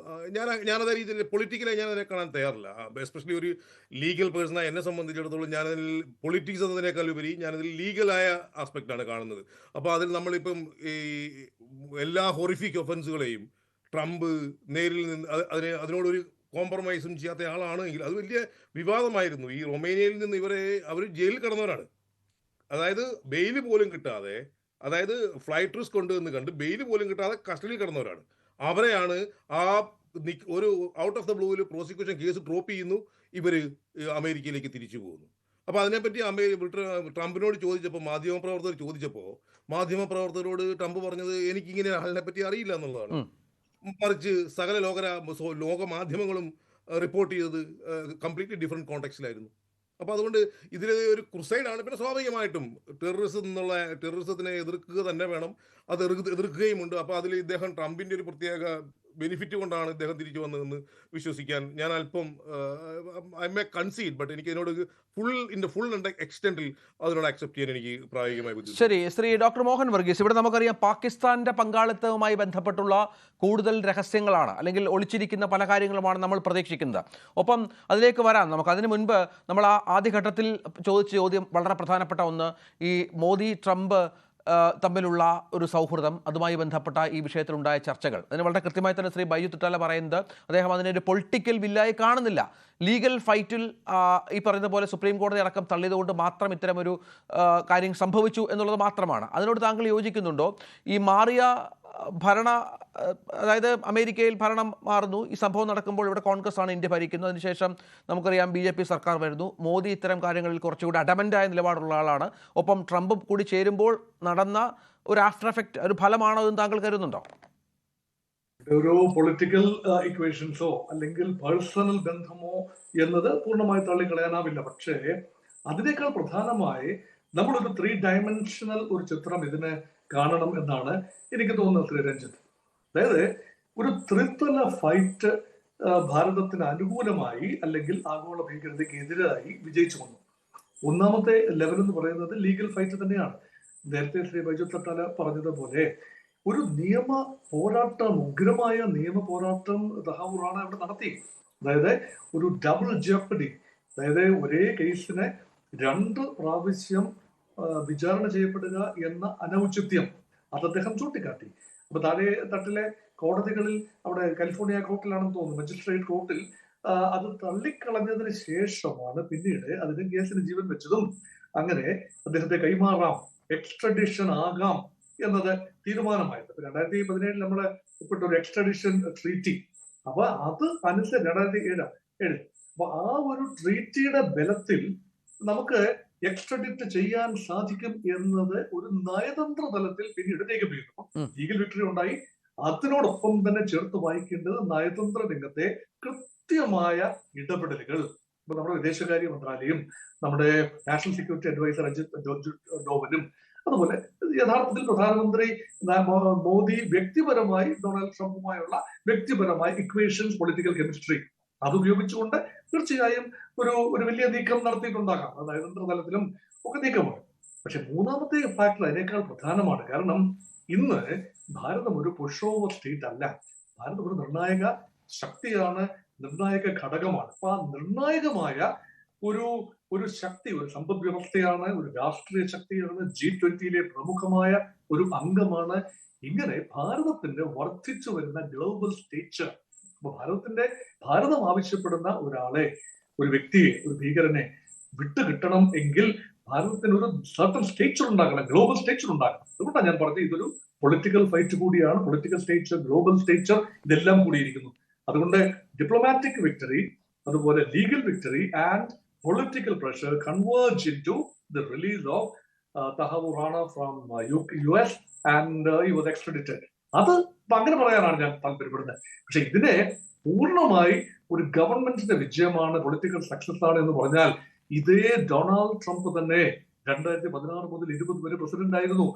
ഞാനതേ രീതിയിൽ പൊളിറ്റിക്കലായി ഞാനതിനെ കാണാൻ തയ്യാറില്ല. എസ്പെഷ്യലി ഒരു ലീഗൽ പേഴ്സണായി എന്നെ സംബന്ധിച്ചിടത്തോളം ഞാനതിൽ പൊളിറ്റിക്സ് എന്നതിനേക്കാൾ ഉപരി ഞാനതിൽ ലീഗലായ ആസ്പെക്റ്റാണ് കാണുന്നത്. അപ്പോൾ അതിൽ നമ്മളിപ്പം ഈ എല്ലാ ഹൊറിഫിക് ഒഫൻസുകളെയും ട്രംപ് നേരിൽ നിന്ന് അതിനോടൊരു കോംപ്രമൈസും ചെയ്യാത്ത ആളാണ് എങ്കിൽ അത് വലിയ വിവാദമായിരുന്നു. ഈ റൊമേനിയയിൽ നിന്ന് അവർ ജയിലിൽ കിടന്നവരാണ്. അതായത് ബെയിൽ പോലും കിട്ടാതെ, അതായത് ഫ്ലൈറ്റ് റിസ്ക് ഉണ്ട് എന്ന് കണ്ട് ബെയിൽ പോലും കിട്ടാതെ കസ്റ്റഡിയിൽ കിടന്നവരാണ്. അവരെയാണ് ഒരു ഔട്ട് ഓഫ് ദ ബ്ലൂവിൽ പ്രോസിക്യൂഷൻ കേസ് ഡ്രോപ്പ് ചെയ്യുന്നു, ഇവർ അമേരിക്കയിലേക്ക് തിരിച്ചു പോകുന്നു. അപ്പോൾ അതിനെപ്പറ്റി ട്രംപിനോട് ചോദിച്ചപ്പോൾ, മാധ്യമപ്രവർത്തകരോട് ട്രംപ് പറഞ്ഞത് എനിക്കിങ്ങനെ ആളിനെ പറ്റി അറിയില്ല എന്നുള്ളതാണ്. മറിച്ച് സകല ലോക മാധ്യമങ്ങളും റിപ്പോർട്ട് ചെയ്തത് കംപ്ലീറ്റ്ലി ഡിഫറെന്റ് കോണ്ടെക്സ്റ്റിലായിരുന്നു. അപ്പോൾ അതുകൊണ്ട് ഇതിൽ ഒരു ക്രുസൈഡാണ്. പിന്നെ സ്വാഭാവികമായിട്ടും ടെററിസത്തിനെ എതിർക്കുക തന്നെ വേണം, അത് എതിർക്കുകയുമുണ്ട്. അപ്പോൾ അതിൽ ഇദ്ദേഹം ട്രംപിൻ്റെ ഒരു പ്രത്യേക ബെനിഫിറ്റ് കൊണ്ടാണ് ഇദ്ദേഹം തിരിച്ചു വന്നതെന്ന് വിശ്വസിക്കാൻ ഞാൻ അല്പം ഐ മേ കൺസീഡ്, ബട്ട് എനിക്ക് ഇതിനോട് ഫുൾ എക്സ്റ്റെൻഡിൽ അതിനോട് അക്സെപ്റ്റ് ചെയ്യാൻ എനിക്ക് പ്രായോഗികമായി ബുദ്ധിമുട്ട്. ശരി, ശ്രീ ഡോക്ടർ മോഹൻ വർഗീസ്, ഇവിടെ നമുക്കറിയാം പാകിസ്ഥാന്റെ പങ്കാളിത്തവുമായി ബന്ധപ്പെട്ടുള്ള കൂടുതൽ രഹസ്യങ്ങളാണ്, അല്ലെങ്കിൽ ഒളിച്ചിരിക്കുന്ന പല കാര്യങ്ങളുമാണ് നമ്മൾ പ്രതീക്ഷിക്കുന്നത്. ഒപ്പം അതിലേക്ക് വരാം നമുക്ക്. അതിനു മുൻപ് നമ്മൾ ആ ആദ്യഘട്ടത്തിൽ ചോദിച്ച ചോദ്യം വളരെ പ്രധാനപ്പെട്ട ഒന്ന്, ഈ മോദി ട്രംപ് തമ്മിലുള്ള ഒരു സൗഹൃദം, അതുമായി ബന്ധപ്പെട്ട ഈ വിഷയത്തിലുണ്ടായ ചർച്ചകൾ. അതിന് വളരെ കൃത്യമായി തന്നെ ശ്രീ ബൈജു തുറ്റാല പറയുന്നത് അദ്ദേഹം അതിനൊരു പൊളിറ്റിക്കൽ വില്ലായി കാണുന്നില്ല. ലീഗൽ ഫൈറ്റിൽ ഈ പറയുന്ന പോലെ സുപ്രീം കോടതി അടക്കം തള്ളിയതുകൊണ്ട് മാത്രം ഇത്തരമൊരു കാര്യം സംഭവിച്ചു എന്നുള്ളത് മാത്രമാണ്. അതിനോട് താങ്കൾ യോജിക്കുന്നുണ്ടോ? ഈ മാറിയ അതായത് അമേരിക്കയിൽ ഭരണം മാറുന്നു, ഈ സംഭവം നടക്കുമ്പോൾ ഇവിടെ കോൺഗ്രസ് ആണ് ഇന്ത്യ ഭരിക്കുന്നത്, അതിനുശേഷം നമുക്കറിയാം BJP സർക്കാർ വരുന്നു, മോദി ഇത്തരം കാര്യങ്ങളിൽ കുറച്ചുകൂടി അഡമൻ്റായ നിലപാടുള്ള ആളാണ്, ഒപ്പം ട്രംപും കൂടി ചേരുമ്പോൾ നടന്ന ഒരു ആഫ്റ്റർ എഫക്റ്റ്, ഒരു ഫലമാണോ എന്ന് താങ്കൾ കരുതുന്നുണ്ടോ? ഒരു പൊളിറ്റിക്കൽ ഇക്വേഷൻസോ അല്ലെങ്കിൽ പേഴ്സണൽ ബന്ധമോ എന്നത് പൂർണ്ണമായി തള്ളിക്കളയാനാവില്ല. പക്ഷേ അതിനേക്കാൾ പ്രധാനമായി നമ്മളൊരു 3 ഡയമെൻഷണൽ ഒരു ചിത്രം ഇതിനെ കാണണം എന്നാണ് എനിക്ക് തോന്നുന്നത് ശ്രീ രഞ്ജിത്ത്. അതായത് ഒരു ത്രിതല ഫൈറ്റ് ഭാരതത്തിന് അനുകൂലമായി അല്ലെങ്കിൽ ആഗോള ഭീകരതയ്ക്ക് എതിരായി വിജയിച്ചു വന്നു. ഒന്നാമത്തെ ലെവൽ എന്ന് പറയുന്നത് ലീഗൽ ഫൈറ്റ് തന്നെയാണ്. നേരത്തെ ശ്രീ ബൈജു തട്ടാല പറഞ്ഞതുപോലെ ഒരു നിയമ പോരാട്ടം, ഉഗ്രമായ നിയമ പോരാട്ടം തഹാവൂർ റാണ അവിടെ നടത്തി. അതായത് ഒരു ഡബിൾ ജെപ്പഡി, അതായത് ഒരേ കേസിനെ 2 പ്രാവശ്യം വിചാരണ ചെയ്യപ്പെടുക എന്ന അനൗചിത്യം അത് അദ്ദേഹം ചൂണ്ടിക്കാട്ടി. അപ്പൊ താഴെ തട്ടിലെ കോടതികളിൽ, അവിടെ കാലിഫോർണിയ കോർട്ടിലാണെന്ന് തോന്നുന്നു, മജിസ്ട്രേറ്റ് കോർട്ടിൽ അത് തള്ളിക്കളഞ്ഞതിന് ശേഷമാണ് പിന്നീട് അതിന് കേസിന് ജീവൻ വെച്ചതും അങ്ങനെ അദ്ദേഹത്തെ കൈമാറാം, എക്സ്ട്രഡിഷൻ ആകാം എന്നത് തീരുമാനമായത്. 2017 നമ്മൾ ഒപ്പിട്ട ഒരു എക്സ്ട്രഡിഷൻ ട്രീറ്റി, അപ്പൊ അത് അനുസരിച്ച് 2007 അപ്പൊ ആ ഒരു ട്രീറ്റിയുടെ ബലത്തിൽ നമുക്ക് എക്സ്ട്രഡിറ്റ് ചെയ്യാൻ സാധിക്കും എന്നത് ഒരു നയതന്ത്ര തലത്തിൽ പിന്നീട് രേഖപ്പെടുത്തുന്നു. ലീഗൽ വിക്ടറി ഉണ്ടായി. അതിനോടൊപ്പം തന്നെ ചേർത്ത് വായിക്കേണ്ടത് നയതന്ത്ര രംഗത്തെ കൃത്യമായ ഇടപെടലുകൾ. ഇപ്പൊ നമ്മുടെ വിദേശകാര്യ മന്ത്രാലയം, നമ്മുടെ നാഷണൽ സെക്യൂരിറ്റി അഡ്വൈസർ അജിത് ഡോവലും, അതുപോലെ യഥാർത്ഥത്തിൽ പ്രധാനമന്ത്രി മോദി വ്യക്തിപരമായി ഡൊണാൾഡ് ട്രംപുമായുള്ള വ്യക്തിപരമായ ഇക്വേഷൻസ്, പൊളിറ്റിക്കൽ കെമിസ്ട്രി അതുപയോഗിച്ചുകൊണ്ട് തീർച്ചയായും ഒരു വലിയ നീക്കം നടത്തിയിട്ടുണ്ടാകാം. നയതന്ത്ര തലത്തിലും ഒക്കെ നീക്കമുണ്ട്. പക്ഷെ മൂന്നാമത്തെ ഫാക്ടർ അതിനേക്കാൾ പ്രധാനമാണ്. കാരണം ഇന്ന് ഭാരതം ഒരു പുഷ് ഓവർ സ്റ്റേറ്റ് അല്ല. ഭാരതം ഒരു നിർണായക ശക്തിയാണ്, നിർണായക ഘടകമാണ്. അപ്പൊ ആ നിർണായകമായ ഒരു ശക്തി, ഒരു സമ്പദ് വ്യവസ്ഥയാണ്, ഒരു രാഷ്ട്രീയ ശക്തിയാണ്, G20 പ്രമുഖമായ ഒരു അംഗമാണ്. ഇങ്ങനെ ഭാരതത്തിന്റെ വർദ്ധിച്ചു വരുന്ന ഗ്ലോബൽ സ്റ്റേച്ചർ, അപ്പൊ ഭാരതം ആവശ്യപ്പെടുന്ന ഒരാളെ, ഒരു വ്യക്തിയെ, ഒരു ഭീകരനെ വിട്ടുകിട്ടണം എങ്കിൽ ഭാരതത്തിന് ഒരു സർട്ടൻ സ്റ്റേച്ചർ ഉണ്ടാക്കണം, ഗ്ലോബൽ സ്റ്റേച്ചർ ഉണ്ടാക്കണം. അതുകൊണ്ടാണ് ഞാൻ പറഞ്ഞത് ഇതൊരു പൊളിറ്റിക്കൽ ഫൈറ്റ് കൂടിയാണ്. പൊളിറ്റിക്കൽ സ്റ്റേച്ചർ, ഗ്ലോബൽ സ്റ്റേച്ചർ, ഇതെല്ലാം കൂടിയിരിക്കുന്നു. അതുകൊണ്ട് ഡിപ്ലോമാറ്റിക് വിക്ടറി, അതുപോലെ legal victory and political pressure converge into the release of Tahawwur Rana from US and he was extradited. അത് അങ്ങനെ പറയാനാണ് ഞാൻ താല്പര്യപ്പെടുന്നത്. പക്ഷെ ഇതിനെ പൂർണ്ണമായി ഒരു ഗവൺമെന്റിന്റെ വിജയമാണ്, പൊളിറ്റിക്കൽ സക്സസ് ആണ് എന്ന് പറഞ്ഞാൽ ഇതേ ഡൊണാൾഡ് ട്രംപ് തന്നെ 2016 മുതൽ 20 വരെ പ്രസിഡന്റ് ആയിരുന്നു.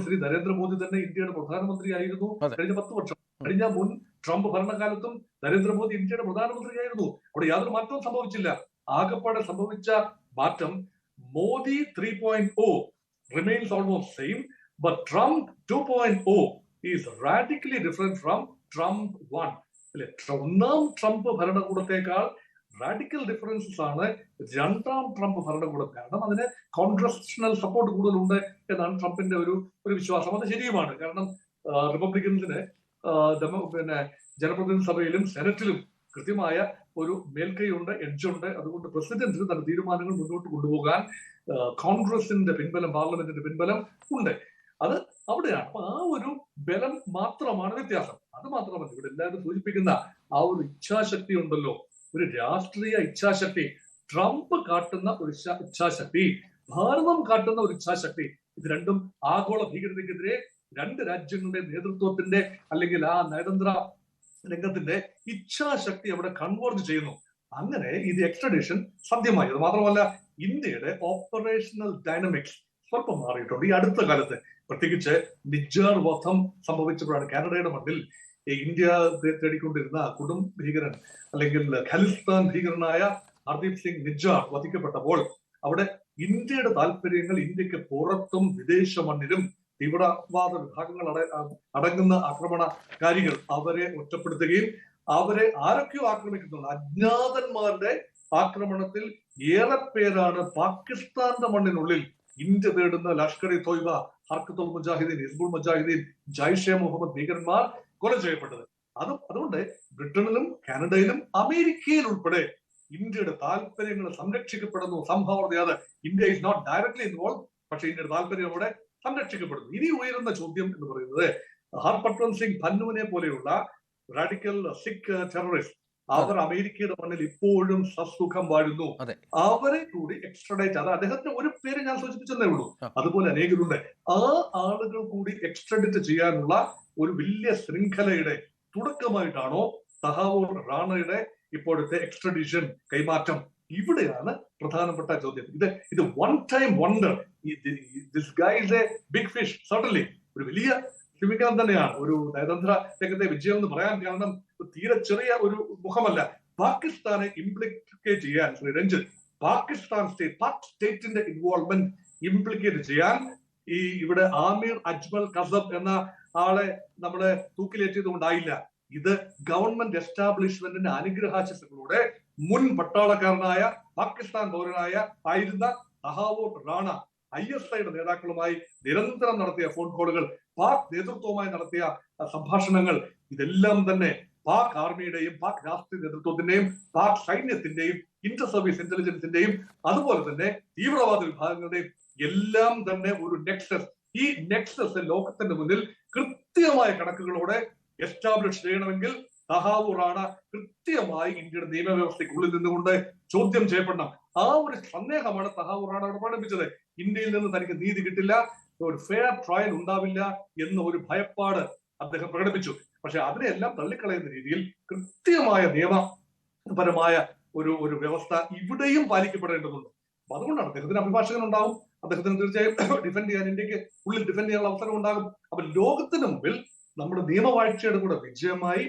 ശ്രീ നരേന്ദ്രമോദി തന്നെ ഇന്ത്യയുടെ പ്രധാനമന്ത്രി ആയിരുന്നു കഴിഞ്ഞ 10 വർഷം. കഴിഞ്ഞ മുൻ ട്രംപ് ഭരണകാലത്തും നരേന്ദ്രമോദി ഇന്ത്യയുടെ പ്രധാനമന്ത്രിയായിരുന്നു. അവിടെ യാതൊരു മാറ്റവും സംഭവിച്ചില്ല. ആകപ്പാടെ സംഭവിച്ച മാറ്റം Modi 3.0 remains almost same, but Trump 2.0 is radically different from Trump 1. അല്ലെ, ഒന്നാം ട്രംപ് ഭരണകൂടത്തെക്കാൾ റാഡിക്കൽ ഡിഫറൻസസ് ആണ് രണ്ടാം ട്രംപ് ഭരണകൂടം. കാരണം അതിന് കോൺഗ്രഷണൽ സപ്പോർട്ട് കൂടുതലുണ്ട് എന്നാണ് ട്രംപിന്റെ ഒരു വിശ്വാസം. അത് ശരിയുമാണ്. കാരണം റിപ്പബ്ലിക്കൻസിന് ജനപ്രതിനിധി സഭയിലും സെനറ്റിലും കൃത്യമായ ഒരു മേൽക്കൈയുണ്ട്, എഡ്ജുണ്ട്. അതുകൊണ്ട് പ്രസിഡന്റിന് തന്റെ തീരുമാനങ്ങൾ മുന്നോട്ട് കൊണ്ടുപോകാൻ കോൺഗ്രസിന്റെ പിൻബലം, പാർലമെന്റിന്റെ പിൻബലം ഉണ്ട്. അത് അവിടെയാണ്. അപ്പൊ ആ ഒരു ബലം മാത്രമാണ് വ്യത്യാസം. അത് മാത്രമല്ല, ഇവിടെ എല്ലാവരും സൂചിപ്പിക്കുന്ന ആ ഒരു ഇച്ഛാശക്തി ഉണ്ടല്ലോ, ഒരു രാഷ്ട്രീയ ഇച്ഛാശക്തി. ട്രംപ് കാട്ടുന്ന ഒരു ഇച്ഛാശക്തി, ഭാരതം കാട്ടുന്ന ഒരു ഇച്ഛാശക്തി, ഇത് രണ്ടും ആഗോള ഭീകരതയ്ക്കെതിരെ രണ്ട് രാജ്യങ്ങളുടെ നേതൃത്വത്തിന്റെ അല്ലെങ്കിൽ ആ നയതന്ത്ര രംഗത്തിന്റെ ഇച്ഛാശക്തി അവിടെ കൺവേർജ് ചെയ്യുന്നു. അങ്ങനെ ഇത് എക്സ്ട്രഡിഷൻ സാധ്യമായി. അത് മാത്രമല്ല, ഇന്ത്യയുടെ ഓപ്പറേഷണൽ ഡൈനമിക്സ് സ്വല്പം മാറിയിട്ടുണ്ട് ഈ അടുത്ത കാലത്ത്. പ്രത്യേകിച്ച് നിജ്ജാർ വധം സംഭവിച്ചപ്പോഴാണ് കാനഡയുടെ മണ്ണിൽ ഇന്ത്യ തേടിക്കൊണ്ടിരുന്ന കൊടും ഭീകരൻ അല്ലെങ്കിൽ ഖലിസ്ഥാൻ ഭീകരനായ ഹർദീപ് സിംഗ് നിജ്ജാർ വധിക്കപ്പെട്ടപ്പോൾ അവിടെ ഇന്ത്യയുടെ താല്പര്യങ്ങൾ, ഇന്ത്യക്ക് പുറത്തും വിദേശ മണ്ണിലും തീവ്രവാദ വിഭാഗങ്ങൾ അടങ്ങുന്ന ആക്രമണകാരികൾ അവരെ ഒറ്റപ്പെടുത്തുകയും അവരെ ആരൊക്കെയോ ആക്രമിക്കുന്നുണ്ട്. അജ്ഞാതന്മാരുടെ ആക്രമണത്തിൽ ഏറെ പേരാണ് പാകിസ്ഥാന്റെ മണ്ണിനുള്ളിൽ ഇന്ത്യ തേടുന്ന ലഷ്കർ ഇ തോയ്ബ, ഹർക്കത്തുൽ മുജാഹിദീൻ, ഹിസ്ബുൾ മുജാഹിദീൻ, ജയ്ഷെ മുഹമ്മദ് ഭീകരന്മാർ കൊല ചെയ്യപ്പെട്ടത്. അതുകൊണ്ട് ബ്രിട്ടനിലും കാനഡയിലും അമേരിക്കയിൽ ഉൾപ്പെടെ ഇന്ത്യയുടെ താല്പര്യങ്ങൾ സംരക്ഷിക്കപ്പെടുന്നു. സംഭവം India is not directly involve, പക്ഷെ ഇന്ത്യയുടെ താല്പര്യം അവിടെ സംരക്ഷിക്കപ്പെടുന്നു. ഇനി ഉയരുന്ന ചോദ്യം എന്ന് പറയുന്നത്, ഹർപട്വന്ത് സിംഗ് പന്നുവിനെ പോലെയുള്ള റാഡിക്കൽ സിഖ് ടെററിസ്റ്റ് അവർ അമേരിക്കയുടെ മണ്ണിൽ ഇപ്പോഴും സസുഖം വാഴുന്നു. അവരെ കൂടി എക്സ്ട്രഡേറ്റ്, അത് അദ്ദേഹത്തിന്റെ ഒരു പേര് ഞാൻ സൂചിപ്പിച്ചതേ ഉള്ളൂ, അതുപോലെ അനേകരുണ്ട്. ആ ആളുകൾ കൂടി എക്സ്ട്രഡിറ്റ് ചെയ്യാനുള്ള ഒരു വലിയ ശൃംഖലയുടെ തുടക്കമായിട്ടാണോ തഹാവൂർ റാണയുടെ ഇപ്പോഴത്തെ എക്സ്ട്രഡിഷൻ കൈമാറ്റം? ഇവിടെയാണ് പ്രധാനപ്പെട്ട ചോദ്യം. ഇത് one time wonder. This guy is a big fish certainly. ഒരു വലിയ ക്ഷമിക്കണം തന്നെയാണ് ഒരു നയതന്ത്ര രംഗത്തെ വിജയം എന്ന് പറയാൻ കാരണം തീരെ ചെറിയ ഒരു മുഖമല്ല. പാകിസ്ഥാനെ ഇംപ്ലിക്കേറ്റ് ചെയ്യാൻ, ശ്രീ രഞ്ജിത്ത്, പാകിസ്ഥാൻ സ്റ്റേറ്റ്, പാക് സ്റ്റേറ്റിന്റെ ഇൻവോൾവ്മെന്റ് ഇംപ്ലിക്കേറ്റ് ചെയ്യാൻ ഈ ഇവിടെ ആമിർ അജ്മൽ കസബ് എന്ന ആളെ നമ്മളെ തൂക്കിലേറ്റിയതുകൊണ്ടായില്ല. ഇത് ഗവൺമെന്റ് എസ്റ്റാബ്ലിഷ്മെന്റിന്റെ അനുഗ്രഹാശിസുകളുടെ മുൻ പട്ടാളക്കാരനായ പാകിസ്ഥാൻ പൗരനായ ആയിരുന്ന തഹാവൂർ റാണ ISIയുടെ നേതാക്കളുമായി നിരന്തരം നടത്തിയ ഫോൺ കോളുകൾ, പാക് നേതൃത്വവുമായി നടത്തിയ സംഭാഷണങ്ങൾ, ഇതെല്ലാം തന്നെ പാക് ആർമിയുടെയും പാക് രാഷ്ട്രീയ നേതൃത്വത്തിന്റെയും പാക് സൈന്യത്തിന്റെയും ഇന്റർ സർവീസ് ഇന്റലിജൻസിന്റെയും അതുപോലെ തന്നെ തീവ്രവാദ വിഭാഗങ്ങളുടെയും എല്ലാം തന്നെ ഒരു നെക്സസ്. ഈ നെക്സസ് ലോകത്തിന്റെ മുന്നിൽ കൃത്യമായ കണക്കുകളോടെ എസ്റ്റാബ്ലിഷ് ചെയ്യണമെങ്കിൽ തഹാവൂർ റാണ കൃത്യമായി ഇന്ത്യയുടെ നിയമവ്യവസ്ഥയ്ക്കുള്ളിൽ നിന്നുകൊണ്ട് ചോദ്യം ചെയ്യപ്പെടണം. ആ ഒരു സന്ദേഹമാണ് തഹാവൂർ റാണ അവിടെ പ്രകടിപ്പിച്ചത്. ഇന്ത്യയിൽ നിന്ന് തനിക്ക് നീതി കിട്ടില്ല, ഒരു ഫെയർ ട്രയൽ ഉണ്ടാവില്ല എന്ന ഒരു ഭയപ്പാട് അദ്ദേഹം പ്രകടിപ്പിച്ചു. പക്ഷെ അതിനെല്ലാം തള്ളിക്കളയുന്ന രീതിയിൽ കൃത്യമായ നിയമപരമായ ഒരു വ്യവസ്ഥ ഇവിടെയും പാലിക്കപ്പെടേണ്ടതുണ്ട്. അപ്പൊ അതുകൊണ്ടാണ് അദ്ദേഹത്തിന് അഭിഭാഷകൻ ഉണ്ടാവും, അദ്ദേഹത്തിന് തീർച്ചയായും ഡിഫെൻഡ് ചെയ്യാൻ, ഇന്ത്യക്ക് ഉള്ളിൽ ഡിഫെൻഡ് ചെയ്യാനുള്ള അവസരം ഉണ്ടാകും. അപ്പൊ ലോകത്തിന് മുമ്പിൽ നമ്മുടെ നിയമവാഴ്ചയുടെ കൂടെ വിജയമായി,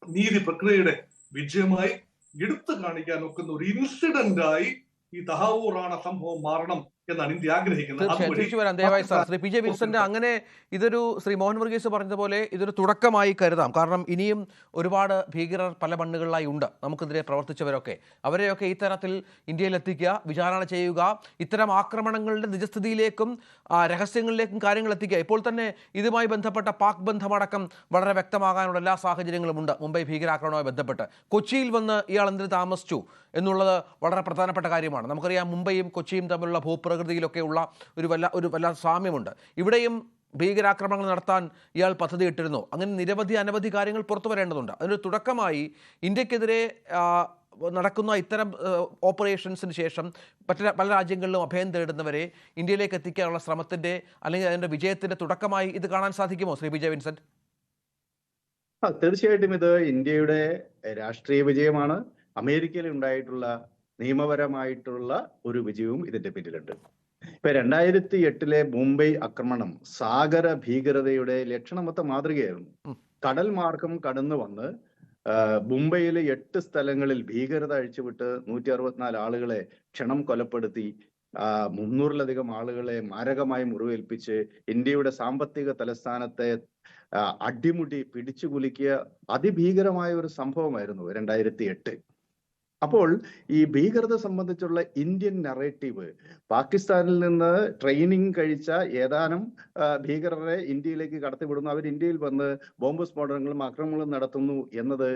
നീതി പ്രക്രിയയുടെ വിജയമായി എടുത്തു കാണിക്കാൻ ഒക്കുന്ന ഒരു ഇൻസിഡന്റ് ആയി ഈ തഹാവൂർ റാണ സംഭവം മാറണം എന്നാണ് ഇന്ത്യ ആഗ്രഹിക്കുന്നത്. തിരിച്ചു വരാം ദയവായി സാർ. ശ്രീ PJ വിൻസെന്റ്, അങ്ങനെ ഇതൊരു ശ്രീ മോഹൻ വർഗീസ് പറഞ്ഞതുപോലെ ഇതൊരു തുടക്കമായി കരുതാം. കാരണം ഇനിയും ഒരുപാട് ഭീകരർ പല മണ്ണുകളിലായി ഉണ്ട്, നമുക്കെതിരെ പ്രവർത്തിച്ചവരൊക്കെ. അവരെയൊക്കെ ഈ തരത്തിൽ ഇന്ത്യയിൽ എത്തിക്കുക, വിചാരണ ചെയ്യുക, ഇത്തരം ആക്രമണങ്ങളുടെ നിജസ്ഥിതിയിലേക്കും രഹസ്യങ്ങളിലേക്കും കാര്യങ്ങൾ എത്തിക്കുക. ഇപ്പോൾ തന്നെ ഇതുമായി ബന്ധപ്പെട്ട പാക് ബന്ധമടക്കം വളരെ വ്യക്തമാകാനുള്ള എല്ലാ സാഹചര്യങ്ങളും ഉണ്ട്. മുംബൈ ഭീകരാക്രമണവുമായി ബന്ധപ്പെട്ട് കൊച്ചിയിൽ വന്ന് ഇയാൾ എന്തിന് താമസിച്ചു എന്നുള്ളത് വളരെ പ്രധാനപ്പെട്ട കാര്യമാണ്. നമുക്കറിയാം മുംബൈയും കൊച്ചിയും തമ്മിലുള്ള ഭൂപ്രകൃതിയിലൊക്കെയുള്ള ഒരു വല്ലാത്ത സാമ്യമുണ്ട്. ഇവിടെയും ഭീകരാക്രമണങ്ങൾ നടത്താൻ ഇയാൾ പദ്ധതിയിട്ടിരുന്നു. അങ്ങനെ അനവധി കാര്യങ്ങൾ പുറത്തു വരേണ്ടതുണ്ട്. അതിനൊരു തുടക്കമായി ഇന്ത്യക്കെതിരെ നടക്കുന്ന ഇത്തരം ഓപ്പറേഷൻസിന് ശേഷം പല രാജ്യങ്ങളിലും അഭയം തേടുന്നവരെ ഇന്ത്യയിലേക്ക് എത്തിക്കാനുള്ള ശ്രമത്തിൻ്റെ അല്ലെങ്കിൽ അതിൻ്റെ വിജയത്തിൻ്റെ തുടക്കമായി ഇത് കാണാൻ സാധിക്കുമോ ശ്രീ PJ വിൻസെന്റ്? തീർച്ചയായിട്ടും ഇത് ഇന്ത്യയുടെ രാഷ്ട്രീയ വിജയമാണ്. അമേരിക്കയിൽ ഉണ്ടായിട്ടുള്ള നിയമപരമായിട്ടുള്ള ഒരു വിജയവും ഇതിന്റെ പിന്നിലുണ്ട്. ഇപ്പൊ 2008 മുംബൈ ആക്രമണം സാഗര ഭീകരതയുടെ ലക്ഷണമൊത്ത മാതൃകയായിരുന്നു. കടൽ മാർഗം കടന്നു വന്ന് മുംബൈയിലെ 8 സ്ഥലങ്ങളിൽ ഭീകരത അഴിച്ചുവിട്ട് 164 ആളുകളെ ക്ഷണം കൊലപ്പെടുത്തി, 300-ലധികം ആളുകളെ മാരകമായി മുറിവേൽപ്പിച്ച് ഇന്ത്യയുടെ സാമ്പത്തിക തലസ്ഥാനത്തെ അടിമുടി പിടിച്ചുകുലുക്കിയ അതിഭീകരമായ ഒരു സംഭവമായിരുന്നു 2008. അപ്പോൾ ഈ ഭീകരത സംബന്ധിച്ചുള്ള ഇന്ത്യൻ നറേറ്റീവ്, പാകിസ്ഥാനിൽ നിന്ന് ട്രെയിനിങ് കഴിച്ച ഏതാനും ഭീകരരെ ഇന്ത്യയിലേക്ക് കടത്തിവിടുന്നു, അവർ ഇന്ത്യയിൽ വന്ന് ബോംബ് സ്ഫോടനങ്ങളും ആക്രമണങ്ങളും നടത്തുന്നു എന്നത്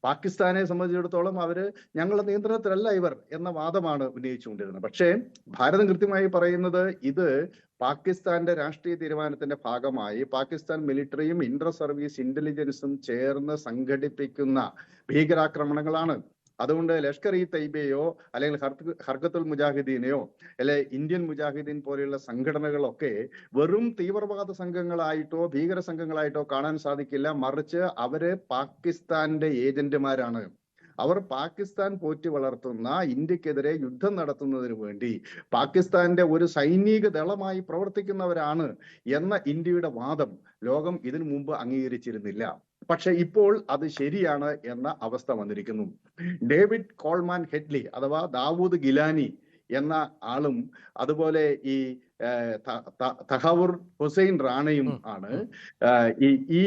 പാകിസ്ഥാനെ സംബന്ധിച്ചിടത്തോളം അവര് ഞങ്ങളുടെ നിയന്ത്രണത്തിലല്ല ഇവർ എന്ന വാദമാണ് ഉന്നയിച്ചുകൊണ്ടിരുന്നത്. പക്ഷേ ഭാരതം കൃത്യമായി പറയുന്നത് ഇത് പാകിസ്ഥാന്റെ രാഷ്ട്രീയ തീരുമാനത്തിന്റെ ഭാഗമായി പാകിസ്ഥാൻ മിലിറ്ററിയും ഇന്റർ സർവീസ് ഇന്റലിജൻസും ചേർന്ന് സംഘടിപ്പിക്കുന്ന ഭീകരാക്രമണങ്ങളാണ്. അതുകൊണ്ട് ലഷ്കർ ഇ തൈബയോ അല്ലെങ്കിൽ ഹർഗത്തുൽ മുജാഹിദീനെയോ അല്ലെ ഇന്ത്യൻ മുജാഹിദീൻ പോലെയുള്ള സംഘടനകളൊക്കെ വെറും തീവ്രവാദ സംഘങ്ങളായിട്ടോ ഭീകര സംഘങ്ങളായിട്ടോ കാണാൻ സാധിക്കില്ല. മറിച്ച് അവര് പാകിസ്ഥാന്റെ ഏജന്റുമാരാണ്. അവർ പാകിസ്ഥാൻ പോറ്റി വളർത്തുന്ന ഇന്ത്യക്കെതിരെ യുദ്ധം നടത്തുന്നതിന് വേണ്ടി പാകിസ്ഥാന്റെ ഒരു സൈനിക ദളമായി പ്രവർത്തിക്കുന്നവരാണ് എന്ന ഇന്ത്യയുടെ വാദം ലോകം ഇതിനു മുമ്പ് അംഗീകരിച്ചിരുന്നില്ല. പക്ഷെ ഇപ്പോൾ അത് ശരിയാണ് എന്ന അവസ്ഥ വന്നിരിക്കുന്നു. ഡേവിഡ് കോൾമാൻ ഹെഡ്ലി അഥവാ ദാവൂദ് ഗിലാനി എന്ന ആളും അതുപോലെ ഈ തഹവൂർ ഹുസൈൻ റാണയും ആണ് ഈ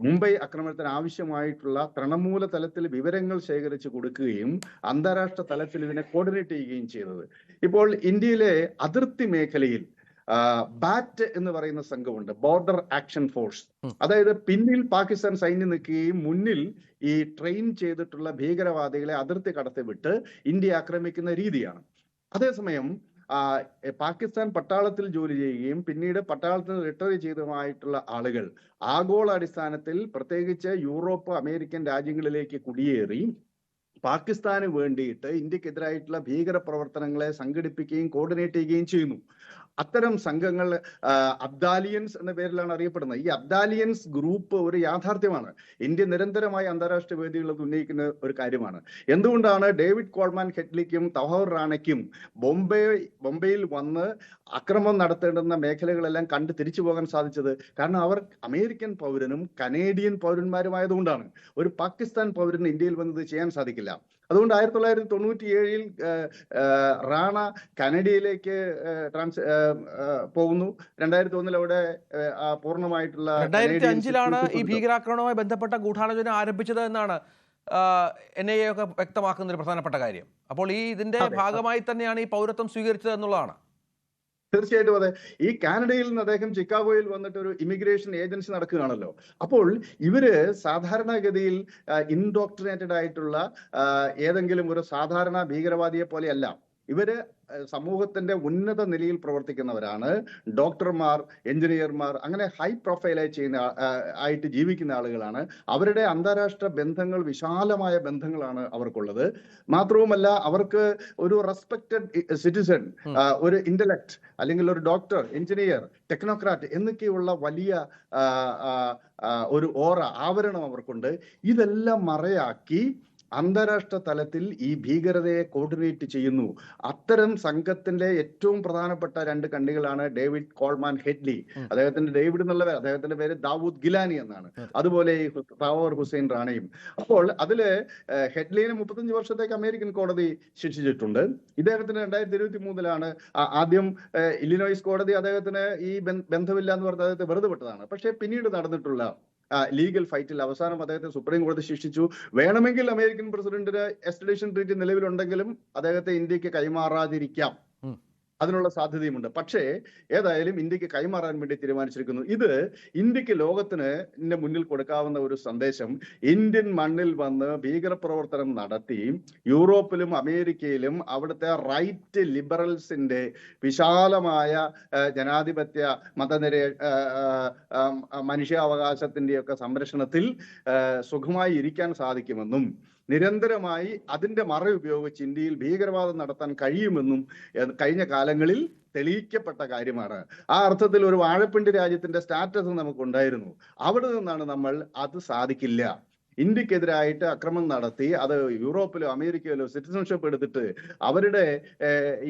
മുംബൈ ആക്രമണത്തിന് ആവശ്യമായിട്ടുള്ള തൃണമൂല തലത്തിൽ വിവരങ്ങൾ ശേഖരിച്ച് കൊടുക്കുകയും അന്താരാഷ്ട്ര തലത്തിൽ ഇതിനെ കോർഡിനേറ്റ് ചെയ്യുകയും ചെയ്തത്. ഇപ്പോൾ ഇന്ത്യയിലെ അതിർത്തി മേഖലയിൽ ബാറ്റ് എന്ന് പറയുന്ന സംഘമുണ്ട്, ബോർഡർ ആക്ഷൻ ഫോഴ്സ്. അതായത് പിന്നിൽ പാകിസ്ഥാൻ സൈന്യം നിൽക്കുകയും മുന്നിൽ ഈ ട്രെയിൻ ചെയ്തിട്ടുള്ള ഭീകരവാദികളെ അതിർത്തി കടത്തിവിട്ട് ഇന്ത്യ ആക്രമിക്കുന്ന രീതിയാണ്. അതേസമയം പാകിസ്ഥാൻ പട്ടാളത്തിൽ ജോലി ചെയ്യുകയും പിന്നീട് പട്ടാളത്തിൽ റിട്ടയർ ചെയ്തതുമായിട്ടുള്ള ആളുകൾ ആഗോള അടിസ്ഥാനത്തിൽ പ്രത്യേകിച്ച് യൂറോപ്പ് അമേരിക്കൻ രാജ്യങ്ങളിലേക്ക് കുടിയേറി പാകിസ്ഥാന് വേണ്ടിയിട്ട് ഇന്ത്യക്കെതിരായിട്ടുള്ള ഭീകര പ്രവർത്തനങ്ങളെ സംഘടിപ്പിക്കുകയും കോർഡിനേറ്റ് ചെയ്യുകയും ചെയ്യുന്നു. അത്തരം സംഘങ്ങൾ അബ്ദാലിയൻസ് എന്ന പേരിലാണ് അറിയപ്പെടുന്നത്. ഈ അബ്ദാലിയൻസ് ഗ്രൂപ്പ് ഒരു യാഥാർത്ഥ്യമാണ്. ഇന്ത്യ നിരന്തരമായി അന്താരാഷ്ട്ര വേദികളിൽ ഉന്നയിക്കുന്ന ഒരു കാര്യമാണ്. എന്തുകൊണ്ടാണ് ഡേവിഡ് കോൾമാൻ ഹെഡ്ലിക്കും തഹവൂർ റാണയ്ക്കും ബോംബെയിൽ വന്ന് അക്രമം നടത്തേണ്ടുന്ന മേഖലകളെല്ലാം കണ്ട് തിരിച്ചു പോകാൻ സാധിച്ചത്? കാരണം അവർ അമേരിക്കൻ പൗരനും കനേഡിയൻ പൗരന്മാരുമായതുകൊണ്ടാണ്. ഒരു പാകിസ്ഥാൻ പൗരന് ഇന്ത്യയിൽ വന്നത് ചെയ്യാൻ സാധിക്കില്ല. അതുകൊണ്ട് 1997 റാണ കനഡയിലേക്ക് പോകുന്നു. 2001 അവിടെ പൂർണ്ണമായിട്ടുള്ള 2005 ഈ ഭീകരാക്രമണവുമായി ബന്ധപ്പെട്ട ഗൂഢാലോചന ആരംഭിച്ചത് എന്നാണ് NIA ഒക്കെ വ്യക്തമാക്കുന്ന ഒരു പ്രധാനപ്പെട്ട കാര്യം. അപ്പോൾ ഇതിന്റെ ഭാഗമായി തന്നെയാണ് ഈ പൗരത്വം സ്വീകരിച്ചത് എന്നുള്ളതാണ്. തീർച്ചയായിട്ടും അതെ. ഈ കാനഡയിൽ നിന്ന് അദ്ദേഹം ചിക്കാഗോയിൽ വന്നിട്ട് ഒരു ഇമിഗ്രേഷൻ ഏജൻസി നടക്കുകയാണല്ലോ. അപ്പോൾ ഇവര് സാധാരണഗതിയിൽ ഇൻഡോക്ട്രിനേറ്റഡ് ആയിട്ടുള്ള ഏതെങ്കിലും ഒരു സാധാരണ ഭീകരവാദിയെ പോലെയല്ല. ഇവര് സമൂഹത്തിന്റെ ഉന്നത നിലയിൽ പ്രവർത്തിക്കുന്നവരാണ്. ഡോക്ടർമാർ, എഞ്ചിനീയർമാർ, അങ്ങനെ ഹൈ പ്രൊഫൈലായി ആയിട്ട് ജീവിക്കുന്ന ആളുകളാണ്. അവരുടെ അന്താരാഷ്ട്ര ബന്ധങ്ങൾ വിശാലമായ ബന്ധങ്ങളാണ് അവർക്കുള്ളത്. മാത്രവുമല്ല അവർക്ക് ഒരു റെസ്പെക്റ്റഡ് സിറ്റിസൺ, ഒരു ഇന്റലക്ട് അല്ലെങ്കിൽ ഒരു ഡോക്ടർ, എഞ്ചിനീയർ, ടെക്നോക്രാറ്റ് എന്നൊക്കെയുള്ള വലിയ ഒരു ആവരണം അവർക്കുണ്ട്. ഇതെല്ലാം മറയാക്കി അന്താരാഷ്ട്ര തലത്തിൽ ഈ ഭീകരതയെ കോർഡിനേറ്റ് ചെയ്യുന്നു. അത്തരം സംഘത്തിന്റെ ഏറ്റവും പ്രധാനപ്പെട്ട 2 കണ്ണികളാണ് ഡേവിഡ് കോൾമാൻ ഹെഡ്ലി. അദ്ദേഹത്തിന്റെ ഡേവിഡ് എന്നുള്ള അദ്ദേഹത്തിന്റെ പേര് ദാവൂദ് ഗിലാനി എന്നാണ്. അതുപോലെ ഈ തഹവൂർ ഹുസൈൻ റാണയും. അപ്പോൾ അതില് ഹെഡ്ലിനെ 35 വർഷത്തേക്ക് അമേരിക്കൻ കോടതി ശിക്ഷിച്ചിട്ടുണ്ട്. ഇദ്ദേഹത്തിന് 2023 ആദ്യം ഇല്ലിനോയ്സ് കോടതി അദ്ദേഹത്തിന് ഈ ബന്ധമില്ല എന്ന് പറഞ്ഞ് അദ്ദേഹത്തെ വെറുതെ വിട്ടതാണ്. പക്ഷെ പിന്നീട് നടന്നിട്ടുള്ള ലീഗൽ ഫൈറ്റിൽ അവസാനം അദ്ദേഹത്തെ സുപ്രീം കോടതി ശിക്ഷിച്ചു. വേണമെങ്കിൽ അമേരിക്കൻ പ്രസിഡന്റിന് എക്സ്ട്രഡിഷൻ ട്രീറ്റി നിലവിലുണ്ടെങ്കിലും അദ്ദേഹത്തെ ഇന്ത്യക്ക് കൈമാറാതിരിക്കാം, അതിനുള്ള സാധ്യതയുമുണ്ട്. പക്ഷേ ഏതായാലും ഇന്ത്യക്ക് കൈമാറാൻ വേണ്ടി തീരുമാനിച്ചിരിക്കുന്നു. ഇത് ഇന്ത്യക്ക് ലോകത്തിന് മുന്നിൽ കൊടുക്കാവുന്ന ഒരു സന്ദേശം. ഇന്ത്യൻ മണ്ണിൽ വന്ന് ഭീകരപ്രവർത്തനം നടത്തി യൂറോപ്പിലും അമേരിക്കയിലും അവിടുത്തെ റൈറ്റ് ലിബറൽസിന്റെ വിശാലമായ ജനാധിപത്യ മനുഷ്യാവകാശത്തിന്റെയൊക്കെ സംരക്ഷണത്തിൽ സുഖമായി ഇരിക്കാൻ സാധിക്കുമെന്നും നിരന്തരമായി അതിന്റെ ഉപയോഗിച്ച് ഇന്ത്യയിൽ ഭീകരവാദം നടത്താൻ കഴിയുമെന്നും കഴിഞ്ഞ കാലങ്ങളിൽ തെളിയിക്കപ്പെട്ട കാര്യമാണ്. ആ അർത്ഥത്തിൽ ഒരു വാഴപ്പിണ്ടി രാജ്യത്തിന്റെ സ്റ്റാറ്റസ് നമുക്കുണ്ടായിരുന്നു. അവിടെ നിന്നാണ് നമ്മൾ അത് സാധിക്കില്ല. ഇന്ത്യക്കെതിരായിട്ട് അക്രമം നടത്തി അത് യൂറോപ്പിലോ അമേരിക്കയിലോ സിറ്റിസൺഷിപ്പ് എടുത്തിട്ട് അവരുടെ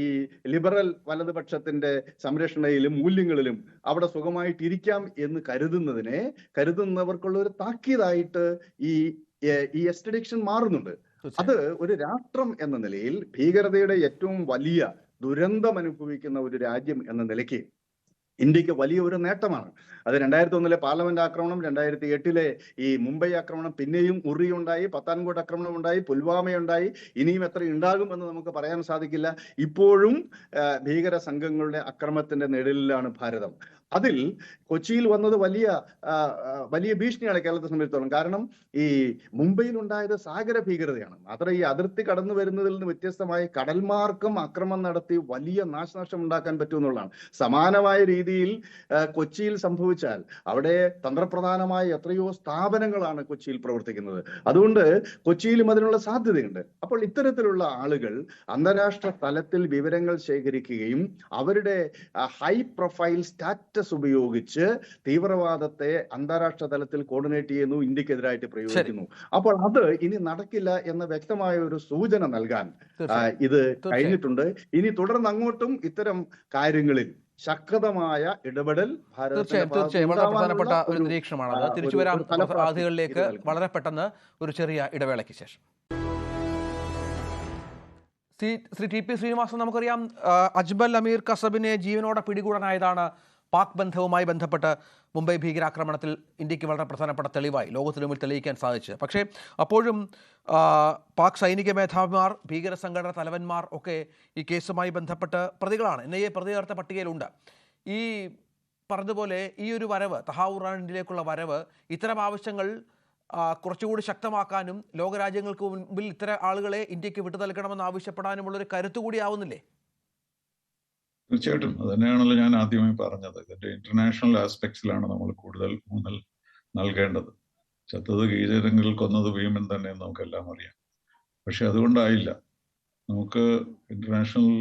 ഈ ലിബറൽ വലതുപക്ഷത്തിന്റെ സംരക്ഷണയിലും മൂല്യങ്ങളിലും അവിടെ സുഖമായിട്ടിരിക്കാം എന്ന് കരുതുന്നവർക്കുള്ള ഒരു താക്കീതായിട്ട് ഈ എക്സ്ട്രഡിക്ഷൻ മാറുന്നുണ്ട്. അത് ഒരു രാഷ്ട്രം എന്ന നിലയിൽ ഭീകരതയുടെ ഏറ്റവും വലിയ ദുരന്തം അനുഭവിക്കുന്ന ഒരു രാജ്യം എന്ന നിലയ്ക്ക് ഇന്ത്യക്ക് വലിയ ഒരു നേട്ടമാണ്. അത് 2001 പാർലമെന്റ് ആക്രമണം, 2008 ഈ മുംബൈ ആക്രമണം, പിന്നെയും ഉറി ഉണ്ടായി, പത്താൻകോട്ട് ആക്രമണം ഉണ്ടായി, പുൽവാമ ഉണ്ടായി, ഇനിയും എത്ര ഉണ്ടാകുമെന്ന് നമുക്ക് പറയാൻ സാധിക്കില്ല. ഇപ്പോഴും ഭീകര സംഘങ്ങളുടെ അക്രമത്തിന്റെ നിഴലിലാണ് ഭാരതം. അതിൽ കൊച്ചിയിൽ വന്നത് വലിയ ഭീഷണിയാണ് കേരളത്തെ സംബന്ധിച്ചിടത്തോളം. കാരണം ഈ മുംബൈയിൽ ഉണ്ടായത് സാഗര ഭീകരതയാണ്. മാത്രം ഈ അതിർത്തി കടന്നു വരുന്നതിൽ നിന്ന് വ്യത്യസ്തമായി കടൽമാർഗം ആക്രമണം നടത്തി വലിയ നാശനഷ്ടം ഉണ്ടാക്കാൻ പറ്റുമെന്നുള്ളതാണ്. സമാനമായ രീതിയിൽ കൊച്ചിയിൽ സംഭവിച്ചാൽ അവിടെ തന്ത്രപ്രധാനമായ എത്രയോ സ്ഥാപനങ്ങളാണ് കൊച്ചിയിൽ പ്രവർത്തിക്കുന്നത്. അതുകൊണ്ട് കൊച്ചിയിലും അതിനുള്ള സാധ്യതയുണ്ട്. അപ്പോൾ ഇത്തരത്തിലുള്ള ആളുകൾ അന്താരാഷ്ട്ര തലത്തിൽ വിവരങ്ങൾ ശേഖരിക്കുകയും അവരുടെ ഹൈ പ്രൊഫൈൽ സ്റ്റാറ്റസ് ഉപയോഗിച്ച് തീവ്രവാദത്തെ അന്താരാഷ്ട്ര തലത്തിൽ കോർഡിനേറ്റ് ചെയ്യുന്നു, ഇന്ത്യക്കെതിരായിട്ട് പ്രയോഗിക്കുന്നു. അപ്പോൾ അത് ഇനി നടക്കില്ല എന്ന വ്യക്തമായ ഒരു സൂചന നൽകാൻ ഇത് കഴിഞ്ഞിട്ടുണ്ട്. ഇനി തുടർന്ന് അങ്ങോട്ടും ഇത്തരം കാര്യങ്ങളിൽ ശക്തമായ ഇടപെടൽ തീർച്ചയായും വളരെ പ്രധാനപ്പെട്ട ഒരു നിരീക്ഷണമാണ്. തിരിച്ചു വരാം ആദ്യങ്ങളിലേക്ക് വളരെ പെട്ടെന്ന് ഒരു ചെറിയ ഇടവേളയ്ക്ക് ശേഷം. ശ്രീ ടി പി ശ്രീനിവാസൻ, നമുക്കറിയാം അജ്മൽ അമീർ കസബിനെ ജീവനോടെ പിടികൂടാനായതാണ് പാക് ബന്ധവുമായി ബന്ധപ്പെട്ട് മുംബൈ ഭീകരാക്രമണത്തിൽ ഇന്ത്യക്ക് വളരെ പ്രധാനപ്പെട്ട തെളിവായി ലോകത്തിനു മുമ്പിൽ തെളിയിക്കാൻ സാധിച്ചത്. പക്ഷേ അപ്പോഴും പാക് സൈനിക മേധാവിമാർ, ഭീകര സംഘടന തലവന്മാർ ഒക്കെ ഈ കേസുമായി ബന്ധപ്പെട്ട് പ്രതികളാണ്. NIA പ്രതി ചേർത്ത പട്ടികയിലുണ്ട്. ഈ പറഞ്ഞതുപോലെ ഈ ഒരു വരവ്, തഹാവൂർ റാണിയിലേക്കുള്ള വരവ്, ഇത്തരം ആവശ്യങ്ങൾ കുറച്ചുകൂടി ശക്തമാക്കാനും ലോകരാജ്യങ്ങൾക്ക് മുമ്പിൽ ഇത്തരം ആളുകളെ ഇന്ത്യക്ക് വിട്ടു നൽകണമെന്ന് ആവശ്യപ്പെടാനുമുള്ളൊരു കരുത്തുകൂടി ആവുന്നില്ലേ? തീർച്ചയായിട്ടും അത് തന്നെയാണല്ലോ ഞാൻ ആദ്യമായി പറഞ്ഞത്. ഇതിന്റെ ഇന്റർനാഷണൽ ആസ്പെക്ട്സിലാണ് നമ്മൾ കൂടുതൽ ഊന്നൽ നൽകേണ്ടത്. ചത്തത് കീചരങ്ങളിൽ കൊന്നത് ഭീമൻ തന്നെ നമുക്കെല്ലാം അറിയാം. പക്ഷെ അതുകൊണ്ടായില്ല. നമുക്ക് ഇന്റർനാഷണൽ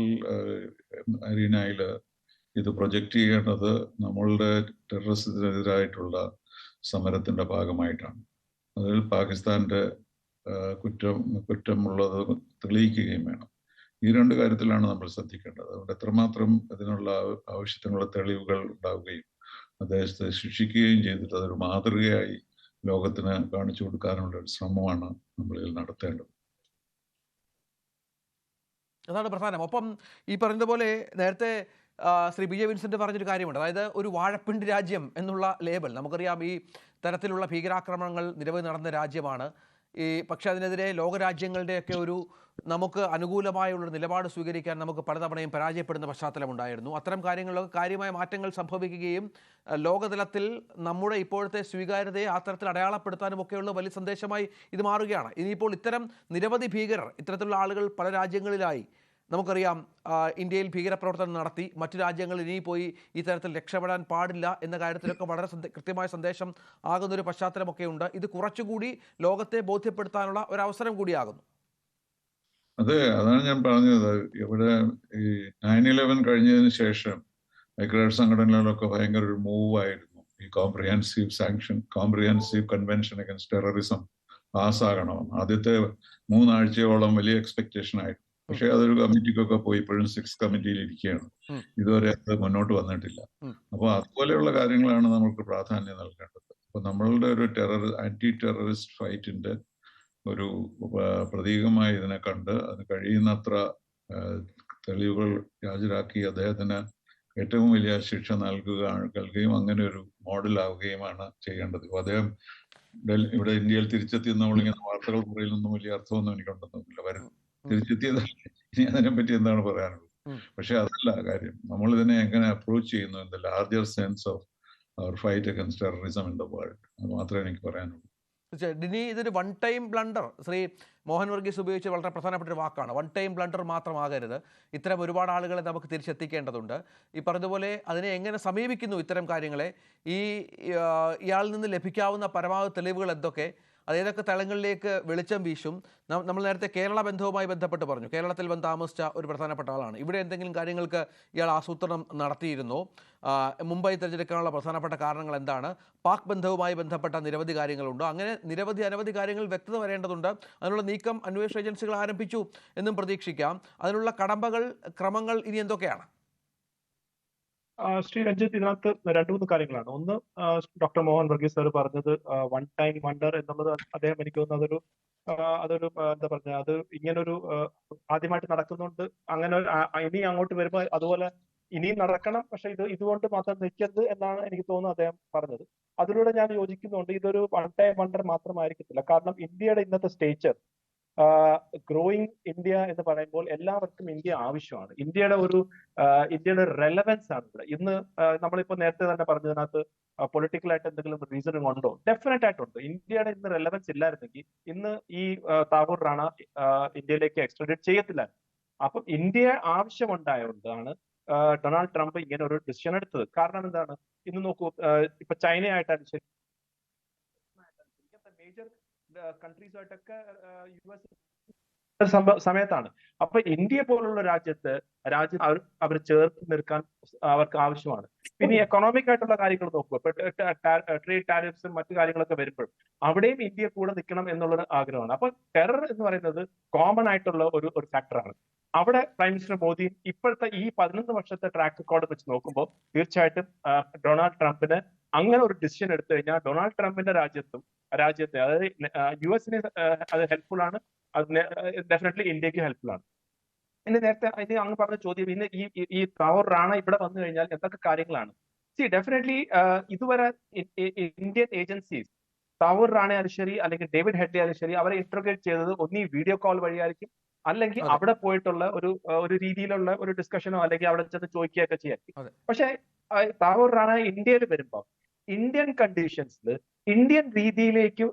അരീനയിൽ ഇത് പ്രൊജക്റ്റ് ചെയ്യേണ്ടത് നമ്മളുടെ ടെററിസത്തിനെതിരായിട്ടുള്ള സമരത്തിന്റെ ഭാഗമായിട്ടാണ്. അതിൽ പാകിസ്ഥാന്റെ കുറ്റമുള്ളത് തെളിയിക്കുകയും വേണം. ഈ രണ്ട് കാര്യത്തിലാണ് നമ്മൾ ശ്രദ്ധിക്കേണ്ടത്. അതുകൊണ്ട് എത്രമാത്രം ഇതിനുള്ള ആവശ്യത്തിനുള്ള തെളിവുകൾ ഉണ്ടാവുകയും അദ്ദേഹത്തെ ശിക്ഷിക്കുകയും ചെയ്തിട്ട് അതൊരു മാതൃകയായി ലോകത്തിന് കാണിച്ചു കൊടുക്കാനുള്ള ഒരു ശ്രമമാണ് നമ്മളിൽ നടത്തേണ്ടത്. അതാണ് പ്രധാനം. ഒപ്പം ഈ പറഞ്ഞതുപോലെ നേരത്തെ ശ്രീ BJ വിൻസെന്റ് പറഞ്ഞൊരു കാര്യമുണ്ട്. അതായത് ഒരു വാഴപ്പിണ്ടി രാജ്യം എന്നുള്ള ലേബൽ, നമുക്കറിയാം ഈ തരത്തിലുള്ള ഭീകരാക്രമണങ്ങൾ നിരവധി നടന്ന രാജ്യമാണ്. പക്ഷെ അതിനെതിരെ ലോകരാജ്യങ്ങളുടെയൊക്കെ ഒരു നമുക്ക് അനുകൂലമായുള്ളൊരു നിലപാട് സ്വീകരിക്കാൻ നമുക്ക് പലതവണയും പരാജയപ്പെടുന്ന പശ്ചാത്തലമുണ്ടായിരുന്നു. അത്തരം കാര്യങ്ങളിലൊക്കെ കാര്യമായ മാറ്റങ്ങൾ സംഭവിക്കുകയും ലോകതലത്തിൽ നമ്മുടെ ഇപ്പോഴത്തെ സ്വീകാര്യതയെ ആ തരത്തിൽ അടയാളപ്പെടുത്താനും ഒക്കെയുള്ള വലിയ സന്ദേശമായി ഇത് മാറുകയാണ്. ഇനിയിപ്പോൾ ഇത്തരം നിരവധി ഭീകരർ, ഇത്തരത്തിലുള്ള ആളുകൾ പല രാജ്യങ്ങളിലായി, നമുക്കറിയാം ഇന്ത്യയിൽ ഭീകരപ്രവർത്തനം നടത്തി മറ്റു രാജ്യങ്ങളിൽ ഇനി പോയി ഈ തരത്തിൽ രക്ഷപ്പെടാൻ പാടില്ല എന്ന കാര്യത്തിലൊക്കെ വളരെ കൃത്യമായ സന്ദേശം ആകുന്നൊരു പശ്ചാത്തലമൊക്കെ ഉണ്ട്. ഇത് കുറച്ചുകൂടി ലോകത്തെ ബോധ്യപ്പെടുത്താനുള്ള ഒരു അവസരം കൂടിയാകുന്നു. അതെ, അതാണ് ഞാൻ പറഞ്ഞത്. ഇവിടെ ഈ 9/11 കഴിഞ്ഞതിന് ശേഷം ഐക്യരാഷ്ട്ര സംഘടനകളിലൊക്കെ ഭയങ്കര ഒരു മൂവ് ആയിരുന്നു. ഈ കോംപ്രിഹെൻസീവ് കൺവെൻഷൻ അഗൈൻസ്റ്റ് ടെററിസം പാസ്സാകണം. ആദ്യത്തെ 3 ആഴ്ചയോളം വലിയ എക്സ്പെക്ടേഷൻ ആയിരുന്നു. പക്ഷെ അതൊരു കമ്മിറ്റിക്കൊക്കെ പോയി ഇപ്പോഴും 6th കമ്മിറ്റിയിൽ ഇരിക്കുകയാണ്. ഇതുവരെ അത് മുന്നോട്ട് വന്നിട്ടില്ല. അപ്പോൾ അതുപോലെയുള്ള കാര്യങ്ങളാണ് നമുക്ക് പ്രാധാന്യം നൽകേണ്ടത്. അപ്പൊ നമ്മളുടെ ഒരു ആന്റി ടെററിസ്റ്റ് ഫൈറ്റിന്റെ ഒരു പ്രതീകമായി ഇതിനെ കണ്ട് അത് കഴിയുന്നത്ര തെളിവുകൾ ഹാജരാക്കി അദ്ദേഹത്തിന് ഏറ്റവും വലിയ ശിക്ഷ നൽകുകയും അങ്ങനെ ഒരു മോഡലാവുകയുമാണ് ചെയ്യേണ്ടത്. അദ്ദേഹം ഇവിടെ ഇന്ത്യയിൽ തിരിച്ചെത്തി നമ്മളിങ്ങനെ വാർത്തകൾ പറയുന്നൊന്നും വലിയ അർത്ഥമൊന്നും എനിക്കുണ്ടെന്നൊന്നുമില്ല. തിരിച്ചെത്തിയതല്ലേ, ഇനി അതിനെപ്പറ്റി എന്താണ് പറയാനുള്ളത്? പക്ഷെ അതല്ല കാര്യം. നമ്മൾ ഇതിനെ എങ്ങനെ അപ്രോച്ച് ചെയ്യുന്നു in the larger sense of our fight against terrorism in the world, അത് മാത്രമേ എനിക്ക് പറയാനുള്ളൂ. ഇനി ഇതൊരു one time blunder, Shri Mohan Varghese ഉപയോഗിച്ച വളരെ പ്രധാനപ്പെട്ട ഒരു വാക്കാണ്. വൺ ടൈം ബ്ലണ്ടർ മാത്രമാകരുത്. ഇത്തരം ഒരുപാട് ആളുകളെ നമുക്ക് തിരിച്ചെത്തിക്കേണ്ടതുണ്ട്. ഈ പറഞ്ഞതുപോലെ അതിനെ എങ്ങനെ സമീപിക്കുന്നു ഇത്തരം കാര്യങ്ങളെ, ഇയാളിൽ നിന്ന് ലഭിക്കാവുന്ന പരമാവധി തെളിവുകൾ എന്തൊക്കെ, അതേതൊക്കെ തലങ്ങളിലേക്ക് വെളിച്ചം വീശും. നമ്മൾ നേരത്തെ കേരള ബന്ധവുമായി ബന്ധപ്പെട്ട് പറഞ്ഞു. കേരളത്തിൽ വന്ന് താമസിച്ച ഒരു പ്രധാനപ്പെട്ട ആളാണ്. ഇവിടെ എന്തെങ്കിലും കാര്യങ്ങൾക്ക് ഇയാൾ ആസൂത്രണം നടത്തിയിരുന്നോ? മുംബൈ തിരഞ്ഞെടുക്കാനുള്ള പ്രധാനപ്പെട്ട കാരണങ്ങൾ എന്താണ്? പാക് ബന്ധവുമായി ബന്ധപ്പെട്ട നിരവധി കാര്യങ്ങളുണ്ട്. അങ്ങനെ അനവധി കാര്യങ്ങൾ വ്യക്തത വരേണ്ടതുണ്ട്. അതിനുള്ള നീക്കം അന്വേഷണ ഏജൻസികൾ ആരംഭിച്ചു എന്നും പ്രതീക്ഷിക്കാം. അതിനുള്ള ക്രമങ്ങൾ ഇനി എന്തൊക്കെയാണ്? ശ്രീ രഞ്ജിത്ത്, ഇതിനകത്ത് 2-3 കാര്യങ്ങളാണ്. ഒന്ന്, ഡോക്ടർ മോഹൻ വർഗീസ് സാർ പറഞ്ഞത് വൺ ടൈം വണ്ടർ എന്നുള്ളത്, അദ്ദേഹം എനിക്ക് തോന്നുന്നു അതൊരു എന്താ പറഞ്ഞ, അത് ഇങ്ങനൊരു ആദ്യമായിട്ട് നടക്കുന്നുണ്ട്. അങ്ങനെ ഇനി അങ്ങോട്ട് വരുമ്പോൾ അതുപോലെ ഇനിയും നടക്കണം, പക്ഷെ ഇതുകൊണ്ട് മാത്രം നിൽക്കരുത് എന്നാണ് എനിക്ക് തോന്നുന്നത് അദ്ദേഹം പറഞ്ഞത്. അതിലൂടെ ഞാൻ യോജിക്കുന്നുണ്ട്. ഇതൊരു വൺ ടൈം വണ്ടർ മാത്രമായിരിക്കത്തില്ല. കാരണം ഇന്ത്യയുടെ ഇന്നത്തെ സ്റ്റേച്ചർ, ഗ്രോയിങ് ഇന്ത്യ എന്ന് പറയുമ്പോൾ എല്ലാവർക്കും ഇന്ത്യ ആവശ്യമാണ്. ഇന്ത്യയുടെ റെലവൻസ് ആണ് ഇവിടെ. ഇന്ന് നമ്മളിപ്പോ നേരത്തെ തന്നെ പറഞ്ഞതിനകത്ത് പൊളിറ്റിക്കൽ ആയിട്ട് എന്തെങ്കിലും റീസണിങ് ഉണ്ടോ? ഡെഫിനറ്റ് ആയിട്ടുണ്ട്. ഇന്ത്യയുടെ ഇന്ന് റെലവൻസ് ഇല്ലായിരുന്നെങ്കിൽ ഇന്ന് ഈ താകൂർ റാണ ഇന്ത്യയിലേക്ക് എക്സ്ട്രഡിറ്റ് ചെയ്യത്തില്ല. അപ്പം ഇന്ത്യ ആവശ്യമുണ്ടായതുകൊണ്ടാണ് ഡൊണാൾഡ് ട്രംപ് ഇങ്ങനെ ഒരു ഡിസിഷൻ എടുത്തത്. കാരണം എന്താണ്? ഇന്ന് നോക്കൂ, ഇപ്പൊ ചൈനയായിട്ടാണ് ശരി, മേജർ കൺട്രീസുമായിട്ടൊക്കെ സമയത്താണ്. അപ്പൊ ഇന്ത്യ പോലുള്ള രാജ്യത്ത് അവർ ചേർത്ത് നിൽക്കാൻ അവർക്ക് ആവശ്യമാണ്. പിന്നെ എക്കണോമിക് ആയിട്ടുള്ള കാര്യങ്ങൾ നോക്കുക, ഇപ്പൊ ട്രേഡ് ടാരിഫ്സും മറ്റു കാര്യങ്ങളൊക്കെ വരുമ്പോഴും അവിടെയും ഇന്ത്യ കൂടെ നിൽക്കണം എന്നുള്ള ആഗ്രഹമാണ്. അപ്പൊ ടെറർ എന്ന് പറയുന്നത് കോമൺ ആയിട്ടുള്ള ഒരു ഫാക്ടറാണ്. അവിടെ പ്രൈം മിനിസ്റ്റർ മോദിയും ഇപ്പോഴത്തെ ഈ 11 വർഷത്തെ ട്രാക്ക് റെക്കോർഡ് വെച്ച് നോക്കുമ്പോൾ തീർച്ചയായിട്ടും ഡൊണാൾഡ് ട്രംപിന് അങ്ങനെ ഒരു ഡിസിഷൻ എടുത്തു കഴിഞ്ഞാൽ ഡൊണാൾഡ് ട്രംപിന്റെ രാജ്യത്തെ അതായത് US-ന് അത് ഹെൽപ്ഫുൾ ആണ്, അത് ഡെഫിനറ്റ്ലി ഇന്ത്യക്ക് ഹെൽപ്ഫുൾ ആണ്. ഇനി നേരത്തെ അങ്ങ് പറഞ്ഞ ചോദ്യം, ഇന്ന് ഈ താകൂർ റാണ ഇവിടെ വന്നു കഴിഞ്ഞാൽ എന്തൊക്കെ കാര്യങ്ങളാണ്? ഡെഫിനറ്റ്ലി ഇതുവരെ ഇന്ത്യൻ ഏജൻസീസ് താകൂർ റാണയാലും ശരി അല്ലെങ്കിൽ ഡേവിഡ് ഹെഡ്ലി ആയാലും ശരി അവരെ ഇന്റർഗ്രേറ്റ് ചെയ്തത് ഒന്നീ വീഡിയോ കോൾ വഴിയായിരിക്കും, അല്ലെങ്കിൽ അവിടെ പോയിട്ടുള്ള ഒരു രീതിയിലുള്ള ഒരു ഡിസ്കഷനോ അല്ലെങ്കിൽ അവിടെ ചെന്ന് ചോദിക്കുകയൊക്കെ ചെയ്യാം. പക്ഷെ താകൂർ റാണ ഇന്ത്യയിൽ വരുമ്പോൾ ഇന്ത്യൻ കണ്ടീഷൻസിൽ ഇന്ത്യൻ രീതിയിലേക്ക്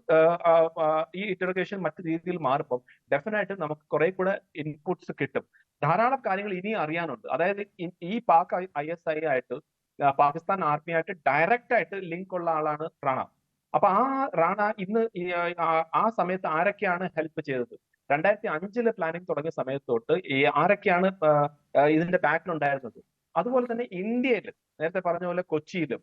ഈ ഇന്റർഗ്രേഷൻ മറ്റു രീതിയിൽ മാറുമ്പോൾ ഡെഫിനറ്റായിട്ട് നമുക്ക് കുറെ കൂടെ ഇൻപുട്സ് കിട്ടും. ധാരാളം കാര്യങ്ങൾ ഇനി അറിയാനുണ്ട്. അതായത് ഈ പാക് ISI ആയിട്ട് പാകിസ്ഥാൻ ആർമിയായിട്ട് ഡയറക്റ്റ് ആയിട്ട് ലിങ്ക് ഉള്ള ആളാണ് റാണ. അപ്പൊ ആ റാണ ഇന്ന് ആ സമയത്ത് ആരൊക്കെയാണ് ഹെൽപ്പ് ചെയ്തത്? 2005 പ്ലാനിങ് തുടങ്ങിയ സമയത്ത് തൊട്ട് ആരൊക്കെയാണ് ഇതിന്റെ ബാക്കിലുണ്ടായിരുന്നത്? അതുപോലെ തന്നെ ഇന്ത്യയിൽ നേരത്തെ പറഞ്ഞ പോലെ കൊച്ചിയിലും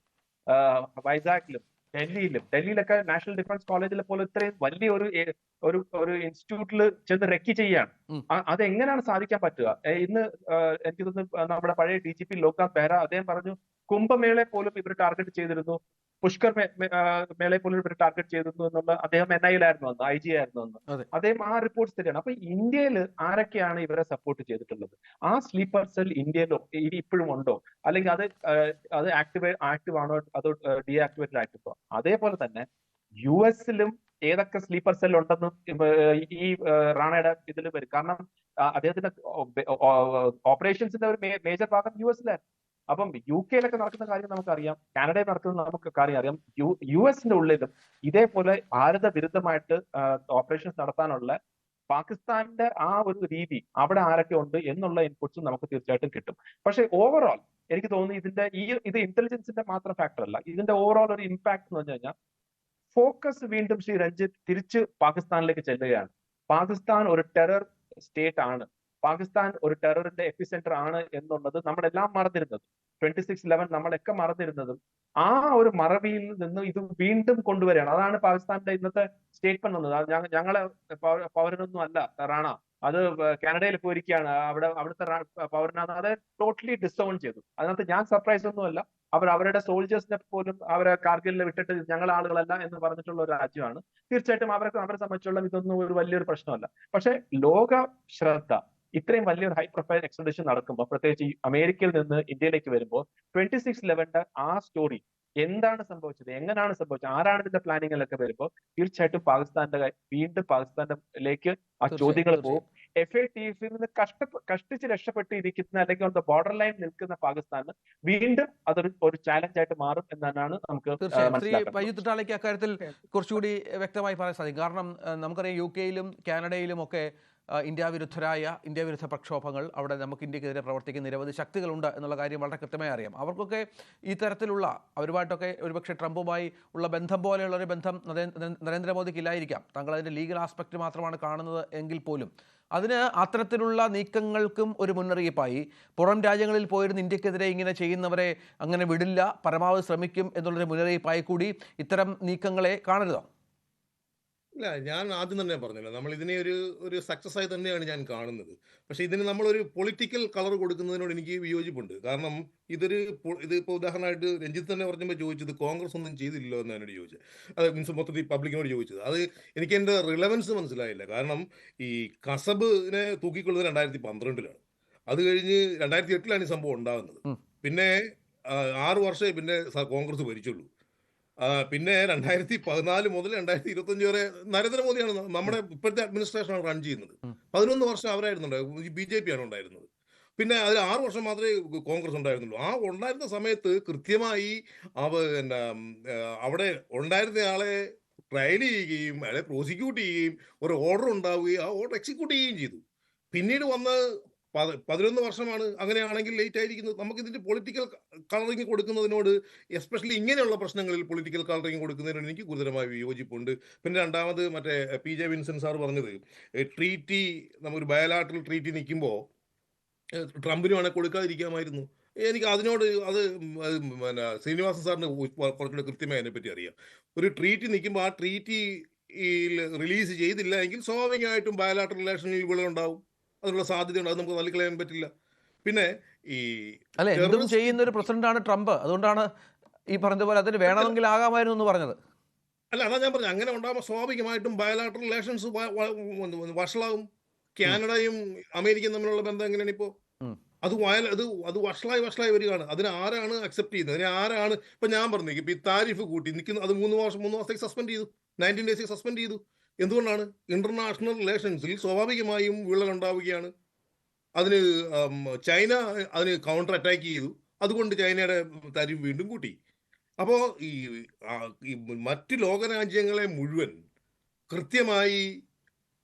വൈസാഖിലും ഡൽഹിയിലൊക്കെ നാഷണൽ ഡിഫൻസ് കോളേജിലെ പോലെ ഇത്രയും വലിയ ഒരു ഇൻസ്റ്റിറ്റ്യൂട്ടിൽ ചെന്ന് റെക്കി ചെയ്യാണ്. അതെങ്ങനെയാണ് സാധിക്കാൻ പറ്റുക? ഇന്ന് എനിക്ക് തോന്നുന്നു നമ്മുടെ പഴയ DGP ലോക്നാഥ് ബെഹ്റ അദ്ദേഹം പറഞ്ഞു, കുംഭമേളയെ പോലും ഇവർ ടാർഗറ്റ് ചെയ്തിരുന്നു, പുഷ്കർ മേളയെ പോലും ഇവർ ടാർഗറ്റ് ചെയ്തിരുന്നു എന്നുള്ള അദ്ദേഹം NIA ആയിരുന്നു അന്ന്, IG ആയിരുന്നു അന്ന്. അദ്ദേഹം ആ റിപ്പോർട്ട്സ് തന്നെയാണ്. അപ്പൊ ഇന്ത്യയിൽ ആരൊക്കെയാണ് ഇവരെ സപ്പോർട്ട് ചെയ്തിട്ടുള്ളത്? ആ സ്ലീപ്പർ സെൽ ഇന്ത്യയിലോ ഇനി ഇപ്പോഴും ഉണ്ടോ? അല്ലെങ്കിൽ അത് ആക്റ്റീവ് ആണോ അതോ ഡീആക്ടിവേറ്റഡ് ആയിട്ടോ? അതേപോലെ തന്നെ US-ലും ഏതൊക്കെ സ്ലീപ്പർ സെൽ ഉണ്ടെന്നും ഈ റാണയുടെ ഇതിൽ വരും. കാരണം അദ്ദേഹത്തിന്റെ ഓപ്പറേഷൻസിന്റെ ഒരു മേജർ ഭാഗം US-ലായിരുന്നു. അപ്പം UK-ലൊക്കെ നടക്കുന്ന കാര്യം നമുക്കറിയാം, കാനഡയിൽ നടക്കുന്നത് നമുക്ക് കാര്യം അറിയാം. US-ന്റെ ഉള്ളിലും ഇതേപോലെ ഭാരത വിരുദ്ധമായിട്ട് ഓപ്പറേഷൻസ് നടത്താനുള്ള പാകിസ്ഥാന്റെ ആ ഒരു രീതി അവിടെ ആരൊക്കെ ഉണ്ട് എന്നുള്ള ഇൻപുട്സും നമുക്ക് തീർച്ചയായിട്ടും കിട്ടും. പക്ഷെ ഓവറോൾ എനിക്ക് തോന്നുന്നു ഇത് ഇന്റലിജൻസിന്റെ മാത്രം ഫാക്ടർ അല്ല, ഇതിന്റെ ഓവറോൾ ഒരു ഇമ്പാക്ട് എന്ന് പറഞ്ഞു കഴിഞ്ഞാൽ ഫോക്കസ് വീണ്ടും ശ്രീ രഞ്ജിത്ത് തിരിച്ച് പാകിസ്ഥാനിലേക്ക് ചെല്ലുകയാണ്. പാകിസ്ഥാൻ ഒരു ടെറർ സ്റ്റേറ്റ് ആണ്, പാകിസ്ഥാൻ ഒരു ടെററിന്റെ എപ്പിസെന്റർ ആണ് എന്നുള്ളത് നമ്മളെല്ലാം മറന്നിരുന്നത്, 26/11 നമ്മളൊക്കെ മറന്നിരുന്നതും ആ ഒരു മറവിയിൽ നിന്ന് ഇത് വീണ്ടും കൊണ്ടുവരികയാണ്. അതാണ് പാകിസ്ഥാന്റെ ഇന്നത്തെ സ്റ്റേറ്റ്മെന്റ് വന്നത്. ഞങ്ങളെ പൗരനൊന്നും അല്ല റാണ, അത് കാനഡയിൽ പോയിരിക്കുകയാണ്, അവിടുത്തെ പൗരനാണ്. അത് ടോട്ടലി ഡിസോൺ ചെയ്തു. അതിനകത്ത് ഞാൻ സർപ്രൈസ് ഒന്നുമല്ല. അവരുടെ സോൾജേഴ്സിനെ പോലും അവരെ കാർഗിലിൽ വിട്ടിട്ട് ഞങ്ങൾ ആളുകളല്ല എന്ന് പറഞ്ഞിട്ടുള്ള ഒരു രാജ്യമാണ്. തീർച്ചയായിട്ടും അവരെ സംബന്ധിച്ചുള്ള ഇതൊന്നും ഒരു വലിയൊരു പ്രശ്നമല്ല. പക്ഷെ ലോക ശ്രദ്ധ ഇത്രയും വലിയൊരു ഹൈ പ്രൊഫൈൽ എക്സ്ട്രഡിഷൻ നടക്കുമ്പോൾ, പ്രത്യേകിച്ച് ഈ അമേരിക്കയിൽ നിന്ന് ഇന്ത്യയിലേക്ക് വരുമ്പോൾ 26/11 ആ സ്റ്റോറി എന്താണ് സംഭവിച്ചത്, എങ്ങനെയാണ് സംഭവിച്ചത്, ആരാണ് ഇതിന്റെ പ്ലാനിങ്ങിലൊക്കെ വരുമ്പോൾ തീർച്ചയായിട്ടും വീണ്ടും പാകിസ്ഥാനിലേക്ക് ആ ചോദ്യങ്ങൾ പോകും. FATF-ൽ നിന്ന് കഷ്ടിച്ച് രക്ഷപ്പെട്ടിരിക്കുന്ന അല്ലെങ്കിൽ ബോർഡർ ലൈൻ നിൽക്കുന്ന പാകിസ്ഥാന് വീണ്ടും അതൊരു ചാലഞ്ച് ആയിട്ട് മാറും എന്നാണ് നമുക്ക് മനസ്സിലാക്കുന്നത്. അക്കാര്യത്തിൽ കുറച്ചുകൂടി വ്യക്തമായി പറയാൻ സാധിക്കും. കാരണം നമുക്കറിയാം UK-ലും കാനഡയിലും ഒക്കെ ഇന്ത്യ വിരുദ്ധ പ്രക്ഷോഭങ്ങൾ, അവിടെ നമുക്ക് ഇന്ത്യക്കെതിരെ പ്രവർത്തിക്കുന്ന നിരവധി ശക്തികളുണ്ട് എന്നുള്ള കാര്യം വളരെ കൃത്യമായി അറിയാം. അവർക്കൊക്കെ ഈ തരത്തിലുള്ള അവരുമായിട്ടൊക്കെ ഒരുപക്ഷെ ട്രംപുമായി ഉള്ള ബന്ധം പോലെയുള്ള ഒരു ബന്ധം നരേന്ദ്രമോദിക്ക് ഇല്ലായിരിക്കാം. താങ്കൾ അതിൻ്റെ ലീഗൽ ആസ്പെക്ട് മാത്രമാണ് കാണുന്നത് എങ്കിൽ പോലും അതിന് അത്തരത്തിലുള്ള നീക്കങ്ങൾക്കും ഒരു മുന്നറിയിപ്പായി പുറം രാജ്യങ്ങളിൽ പോയിരുന്ന് ഇന്ത്യക്കെതിരെ ഇങ്ങനെ ചെയ്യുന്നവരെ അങ്ങനെ വിടില്ല, പരമാവധി ശ്രമിക്കും എന്നുള്ളൊരു മുന്നറിയിപ്പായി കൂടി ഇത്തരം നീക്കങ്ങളെ കാണരുതോ? ഇല്ല, ഞാൻ ആദ്യം തന്നെ പറഞ്ഞല്ലോ, നമ്മൾ ഇതിനെ ഒരു സക്സസ് ആയി തന്നെയാണ് ഞാൻ കാണുന്നത്. പക്ഷെ ഇതിന് നമ്മളൊരു പൊളിറ്റിക്കൽ കളർ കൊടുക്കുന്നതിനോട് എനിക്ക് വിയോജിപ്പുണ്ട്. കാരണം ഇതിപ്പോൾ ഉദാഹരണമായിട്ട് രഞ്ജിത്ത് തന്നെ പറഞ്ഞപ്പോൾ ചോദിച്ചത് കോൺഗ്രസ് ഒന്നും ചെയ്തില്ലല്ലോ എന്നാണ് എന്നോട് ചോദിച്ചത്. അത് മീൻസ് മൊത്തത്തിൽ പബ്ലിക്കിനോട് ചോദിച്ചത്. അത് എനിക്ക് എൻ്റെ റിലവൻസ് മനസ്സിലായില്ല. കാരണം ഈ കസബിനെ തൂക്കിക്കൊള്ളുന്നത് 2012-ലാണ്. അത് കഴിഞ്ഞ് 2008 ഈ സംഭവം ഉണ്ടാകുന്നത്. പിന്നെ 6 വർഷമേ പിന്നെ കോൺഗ്രസ് ഭരിച്ചുള്ളൂ. പിന്നെ 2014 മുതൽ 2025 വരെ നരേന്ദ്രമോദിയാണ് നമ്മുടെ ഇപ്പോഴത്തെ അഡ്മിനിസ്ട്രേഷനാണ് റൺ ചെയ്യുന്നത്. 11 വർഷം അവരായിരുന്നു, BJP ആണ് ഉണ്ടായിരുന്നത്. പിന്നെ അതിൽ 6 വർഷം മാത്രമേ കോൺഗ്രസ് ഉണ്ടായിരുന്നുള്ളൂ. ആ ഉണ്ടായിരുന്ന സമയത്ത് കൃത്യമായി അവിടെ ഉണ്ടായിരുന്നയാളെ ട്രയൽ ചെയ്യുകയും അയാളെ പ്രോസിക്യൂട്ട് ചെയ്യുകയും ഒരു ഓർഡർ ഉണ്ടാവുകയും ആ ഓർഡർ എക്സിക്യൂട്ട് ചെയ്യുകയും ചെയ്തു. പിന്നീട് വന്ന് 11 വർഷമാണ്. അങ്ങനെയാണെങ്കിൽ ലേറ്റ് ആയിരിക്കുന്നത്. നമുക്ക് ഇതിന്റെ പൊളിറ്റിക്കൽ കളറിങ് കൊടുക്കുന്നതിനോട്, എസ്പെഷ്യലി ഇങ്ങനെയുള്ള പ്രശ്നങ്ങളിൽ പൊളിറ്റിക്കൽ കളറിങ് കൊടുക്കുന്നതിനോട് എനിക്ക് ഗുരുതരമായ വിയോജിപ്പുണ്ട്. പിന്നെ രണ്ടാമത് മറ്റേ PJ വിൻസെന്റ് സാർ പറഞ്ഞത്, ട്രീറ്റി, നമുക്കൊരു ബയലാട്രൽ ട്രീറ്റി നിൽക്കുമ്പോൾ ട്രംപിന് വേണേൽ കൊടുക്കാതിരിക്കാമായിരുന്നു. എനിക്ക് അതിനോട് പിന്നെ ശ്രീനിവാസൻ സാറിന് കുറച്ചുകൂടെ കൃത്യമായി അതിനെപ്പറ്റി അറിയാം. ഒരു ട്രീറ്റി നിൽക്കുമ്പോൾ ആ ട്രീറ്റി റിലീസ് ചെയ്തില്ല എങ്കിൽ സ്വാഭാവികമായിട്ടും ബയലാട്രൽ റിലേഷനിൽ വിള്ളലുണ്ടാവും. അതിനുള്ള സാധ്യതയുണ്ട്. അത് നമുക്ക് തള്ളിക്കളയാൻ പറ്റില്ല. പിന്നെ ഈ അല്ലെ, എന്തും ചെയ്യുന്ന ഒരു പ്രസിഡന്റാണ് ട്രംപ്. അതുകൊണ്ടാണ് ഈ പറഞ്ഞതുപോലെ അതിന് വേണമെങ്കിൽ ആകാമായിരുന്നു എന്ന് പറഞ്ഞത്. അല്ല, അതാ ഞാൻ പറഞ്ഞു, അങ്ങനെ ഉണ്ടാകുമ്പോൾ സ്വാഭാവികമായിട്ടും ബയലാട്രൽ റിലേഷൻസ് വഷളാവും. കാനഡയും അമേരിക്കയും തമ്മിലുള്ള ബന്ധം എങ്ങനെയാണ് ഇപ്പോൾ? അത് വഷളായി വരികയാണ്. അതിന് ആരാണ് അക്സെപ്റ്റ് ചെയ്യുന്നത്? അതിന് ആരാണ്? ഇപ്പൊ ഞാൻ പറഞ്ഞു, ഇപ്പൊ ഈ താരിഫ് കൂട്ടി നിൽക്കുന്നു, അത് 3 മാസത്തേക്ക് സസ്പെൻഡ് ചെയ്തു, 19 ഡേയ്സ് സസ്പെൻഡ് ചെയ്തു. എന്തുകൊണ്ടാണ്? ഇന്റർനാഷണൽ റിലേഷൻസിൽ സ്വാഭാവികമായും വിള്ളൽ ഉണ്ടാവുകയാണ്. അതിന് ചൈന അതിന് കൗണ്ടർ അറ്റാക്ക് ചെയ്തു. അതുകൊണ്ട് ചൈനയുടെ താരിഫ് വീണ്ടും കൂട്ടി. അപ്പോൾ ഈ മറ്റ് ലോകരാജ്യങ്ങളെ മുഴുവൻ കൃത്യമായി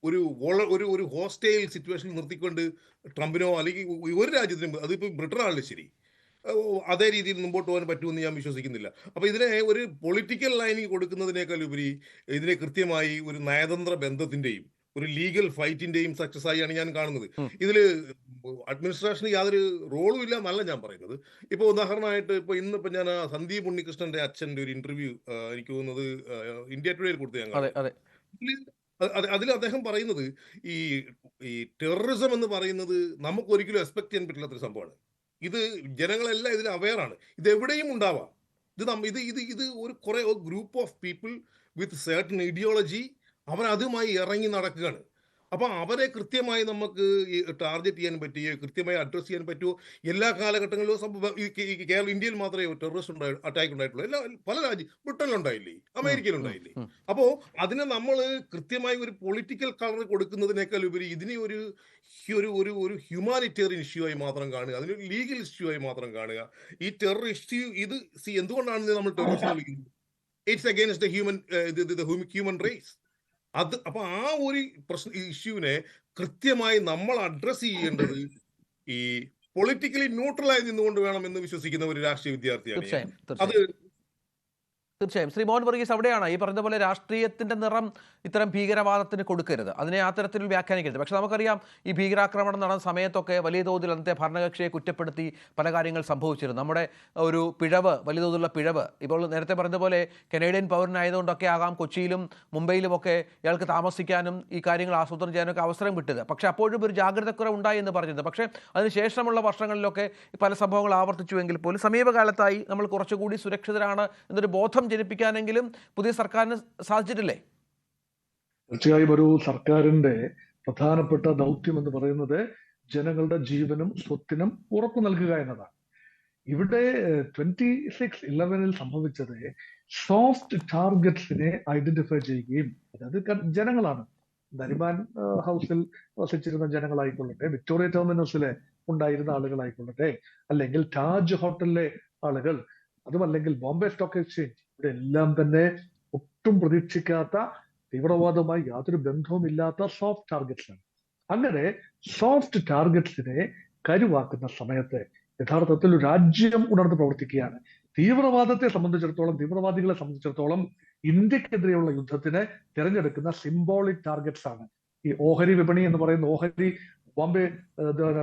ഒരു ഹോസ്റ്റൈൽ സിറ്റുവേഷനിൽ നിർത്തിക്കൊണ്ട് ട്രംപിനോ അല്ലെങ്കിൽ ഒരു രാജ്യത്തിനും, അതിപ്പോൾ ബ്രിട്ടനാണല്ലോ ശരി, അതേ രീതിയിൽ മുമ്പോട്ട് പോകാൻ പറ്റുമെന്ന് ഞാൻ വിശ്വസിക്കുന്നില്ല. അപ്പോൾ ഇതിനെ ഒരു പൊളിറ്റിക്കൽ ലൈനിങ് കൊടുക്കുന്നതിനേക്കാൾ ഉപരി ഇതിനെ കൃത്യമായി ഒരു നയതന്ത്ര ബന്ധത്തിന്റെയും ഒരു ലീഗൽ ഫൈറ്റിന്റെയും സക്സസ് ആയാണ് ഞാൻ കാണുന്നത്. ഇതിൽ അഡ്മിനിസ്ട്രേഷന് യാതൊരു റോളും ഇല്ല എന്നല്ല ഞാൻ പറയുന്നത്. ഇപ്പോൾ ഉദാഹരണമായിട്ട് ഇന്നിപ്പോൾ ഞാൻ സന്ദീപ് ഉണ്ണികൃഷ്ണന്റെ അച്ഛൻ്റെ ഒരു ഇന്റർവ്യൂ, എനിക്ക് തോന്നുന്നത് ഇന്ത്യ ടുഡേയിൽ കൊടുത്തു ഞങ്ങൾ. അതിൽ അദ്ദേഹം പറയുന്നത് ഈ ടെററിസം എന്ന് പറയുന്നത് നമുക്ക് ഒരിക്കലും എക്സ്പെക്ട് ചെയ്യാൻ പറ്റില്ലാത്തൊരു സംഭവമാണ്. ഇത് ജനങ്ങളെല്ലാം ഇതിൽ അവെയറാണ്. ഇത് എവിടെയും ഉണ്ടാവാം. ഇത് ഒരു കുറെ group of people with certain ideology അവരതുമായി ഇറങ്ങി നടക്കുകയാണ്. അപ്പൊ അവരെ കൃത്യമായി നമുക്ക് ടാർഗറ്റ് ചെയ്യാൻ പറ്റുകയോ കൃത്യമായി അഡ്രസ് ചെയ്യാൻ പറ്റുമോ? എല്ലാ കാലഘട്ടങ്ങളിലും ഇന്ത്യയിൽ മാത്രമേ ടെററിസ്റ്റ് അറ്റാക്ക് ഉണ്ടായിട്ടുള്ളൂ. പല ബ്രിട്ടനിലുണ്ടായില്ലേ, അമേരിക്കയിലുണ്ടായില്ലേ? അപ്പോ അതിനെ നമ്മൾ കൃത്യമായി ഒരു പൊളിറ്റിക്കൽ കളർ കൊടുക്കുന്നതിനേക്കാൾ ഉപരി ഇതിനെ ഒരു ഹ്യൂമാനിറ്റേറിയൻ ഇഷ്യൂ ആയി മാത്രം കാണുക, അതിനൊരു ലീഗൽ ഇഷ്യൂ ആയി മാത്രം കാണുക. ഈ ടെറർ ഇഷ്യൂ എന്തുകൊണ്ടാണ് നമ്മൾ ടെററിസ്റ്റ് വിളിക്കുന്നത്? It's against human raise. അപ്പൊ ആ ഒരു ഇഷ്യൂവിനെ കൃത്യമായി നമ്മൾ അഡ്രസ് ചെയ്യേണ്ടത് ഈ പൊളിറ്റിക്കലി ന്യൂട്രലായി നിന്നുകൊണ്ട് വേണം എന്ന് വിശ്വസിക്കുന്ന ഒരു രാഷ്ട്രീയ വിദ്യാർത്ഥിയാണ്. അത് തീർച്ചയായും ശ്രീ മോഹൻ വർഗീസ്, അവിടെയാണ് ഈ പറഞ്ഞ പോലെ രാഷ്ട്രീയത്തിന്റെ നിറം ഇത്തരം ഭീകരവാദത്തിന് കൊടുക്കരുത്, അതിനെ ആ തരത്തിൽ വ്യാഖ്യാനിക്കരുത്. പക്ഷെ നമുക്കറിയാം, ഈ ഭീകരാക്രമണം നടന്ന സമയത്തൊക്കെ വലിയ തോതിൽ അന്നത്തെ ഭരണകക്ഷിയെ കുറ്റപ്പെടുത്തി പല കാര്യങ്ങൾ സംഭവിച്ചിരുന്നു. നമ്മുടെ ഒരു പിഴവ്, വലിയ തോതിലുള്ള പിഴവ്, ഇപ്പോൾ നേരത്തെ പറഞ്ഞതുപോലെ കനേഡിയൻ പൗരനായതുകൊണ്ടൊക്കെ ആകാം കൊച്ചിയിലും മുംബൈയിലുമൊക്കെ ഇയാൾക്ക് താമസിക്കാനും ഈ കാര്യങ്ങൾ ആസൂത്രണം ചെയ്യാനൊക്കെ അവസരം കിട്ടുക. പക്ഷേ അപ്പോഴും ഒരു ജാഗ്രതക്കുറവ് ഉണ്ടായി എന്ന് പറഞ്ഞിരുന്നത്. പക്ഷേ അതിനുശേഷമുള്ള വർഷങ്ങളിലൊക്കെ പല സംഭവങ്ങൾ ആവർത്തിച്ചുവെങ്കിൽ പോലും സമീപകാലത്തായി നമ്മൾ കുറച്ചുകൂടി സുരക്ഷിതരാണ് എന്നൊരു ബോധം ജനിപ്പിക്കാനെങ്കിലും പുതിയ സർക്കാരിന് സാധിച്ചിട്ടില്ലേ? തീർച്ചയായും ഒരു സർക്കാരിന്റെ പ്രധാനപ്പെട്ട ദൗത്യം എന്ന് പറയുന്നത് ജനങ്ങളുടെ ജീവനും സ്വത്തിനും ഉറപ്പു നൽകുക എന്നതാണ്. ഇവിടെ 26/11 സംഭവിച്ചത് സോഫ്റ്റ് ടാർഗറ്റ്സിനെ ഐഡന്റിഫൈ ചെയ്യുകയും, അതായത് ജനങ്ങളാണ്, നരിമാൻ ഹൗസിൽ വസിച്ചിരുന്ന ജനങ്ങളായിക്കൊള്ളട്ടെ, വിക്ടോറിയ ടെർമിനസിലെ ഉണ്ടായിരുന്ന ആളുകളായിക്കൊള്ളട്ടെ, അല്ലെങ്കിൽ താജ് ഹോട്ടലിലെ ആളുകൾ, അതുമല്ലെങ്കിൽ ബോംബെ സ്റ്റോക്ക് എക്സ്ചേഞ്ച്, ഇവിടെ എല്ലാം തന്നെ ഒട്ടും പ്രതീക്ഷിക്കാത്ത, തീവ്രവാദവുമായി യാതൊരു ബന്ധവുമില്ലാത്ത സോഫ്റ്റ് ടാർഗറ്റ്സ് ആണ്. അങ്ങനെ സോഫ്റ്റ് ടാർഗറ്റ്സിനെ കരുവാക്കുന്ന സമയത്ത് യഥാർത്ഥത്തിൽ ഒരു രാജ്യം ഉണർന്ന് പ്രവർത്തിക്കുകയാണ്. തീവ്രവാദത്തെ സംബന്ധിച്ചിടത്തോളം, തീവ്രവാദികളെ സംബന്ധിച്ചിടത്തോളം ഇന്ത്യക്കെതിരെയുള്ള യുദ്ധത്തിന് തിരഞ്ഞെടുക്കുന്ന സിംബോളിക് ടാർഗറ്റ്സ് ആണ്. ഈ ഓഹരി വിപണി എന്ന് പറയുന്ന, ഓഹരി ബോംബെ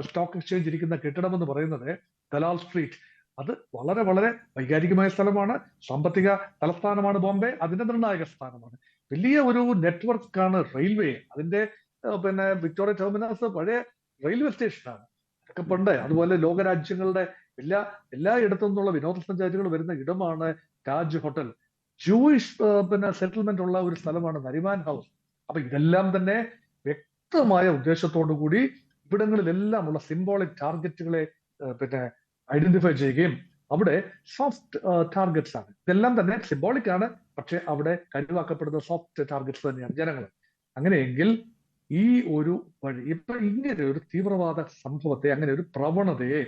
സ്റ്റോക്ക് എക്സ്ചേഞ്ച് ഇരിക്കുന്ന കെട്ടിടം എന്ന് പറയുന്നത് ദലാൽ സ്ട്രീറ്റ്, അത് വളരെ വളരെ വൈകാരികമായ സ്ഥലമാണ്. സാമ്പത്തിക തലസ്ഥാനമാണ് ബോംബെ, അതിന്റെ നിർണായക സ്ഥാനമാണ്. വലിയ ഒരു നെറ്റ്വർക്കാണ് റെയിൽവേ. അതിന്റെ വിക്ടോറിയ ടെർമിനസ് പഴയ റെയിൽവേ സ്റ്റേഷനാണ്. അതൊക്കെ പണ്ട്. അതുപോലെ ലോകരാജ്യങ്ങളുടെ എല്ലായിടത്തു നിന്നുള്ള വിനോദസഞ്ചാരികൾ വരുന്ന ഇടമാണ് താജ് ഹോട്ടൽ. ജൂയിഷ് സെറ്റിൽമെന്റ് ഉള്ള ഒരു സ്ഥലമാണ് നരിമാൻ ഹൗസ്. അപ്പൊ ഇതെല്ലാം തന്നെ വ്യക്തമായ ഉദ്ദേശത്തോടു കൂടി ഇവിടങ്ങളിലെല്ലാമുള്ള സിംബോളിക് ടാർഗറ്റുകളെ പിന്നെ ഐഡന്റിഫൈ ചെയ്യുകയും അവിടെ സോഫ്റ്റ് ടാർഗറ്റ്സ് ആണ്. ഇതെല്ലാം തന്നെ സിംബോളിക് ആണ്, പക്ഷെ അവിടെ കരുവാക്കപ്പെടുന്ന സോഫ്റ്റ് ടാർഗറ്റ്സ് തന്നെയാണ് ജനങ്ങൾ. അങ്ങനെയെങ്കിൽ ഈ ഒരു വഴി ഇപ്പൊ ഇങ്ങനെ ഒരു തീവ്രവാദ സംഭവത്തെ, അങ്ങനെ ഒരു പ്രവണതയെ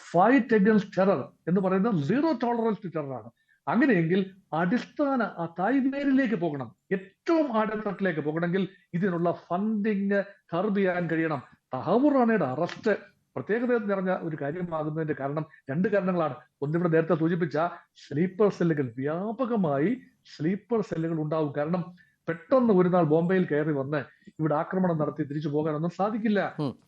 ഫൈറ്റ് അഗൻസ്റ്റ് ടെറർ എന്ന് പറയുന്നത് സീറോ ടോളറൻസ് ടു ടെറർ ആണ്. അങ്ങനെയെങ്കിൽ അടിസ്ഥാന തായ്വേരിലേക്ക് പോകണം, ഏറ്റവും ആഴത്തട്ടിലേക്ക് പോകണമെങ്കിൽ ഇതിനുള്ള ഫണ്ടിങ് കർബ് ചെയ്യാൻ കഴിയണം. തഹവൂർ റാണയുടെ അറസ്റ്റ് പ്രത്യേകത നിറഞ്ഞ ഒരു കാര്യമാകുന്നതിന്റെ കാരണം 2 കാരണങ്ങളാണ്. ഒന്നിവിടെ നേരത്തെ സൂചിപ്പിച്ച സ്ലീപ്പർ സെല്ലുകൾ, വ്യാപകമായി സ്ലീപ്പർ സെല്ലുകൾ ഉണ്ടാവും. കാരണം പെട്ടെന്ന് ഒരു നാൾ ബോംബെയിൽ കയറി വന്ന് ഇവിടെ ആക്രമണം നടത്തി തിരിച്ചു പോകാനൊന്നും സാധിക്കില്ല.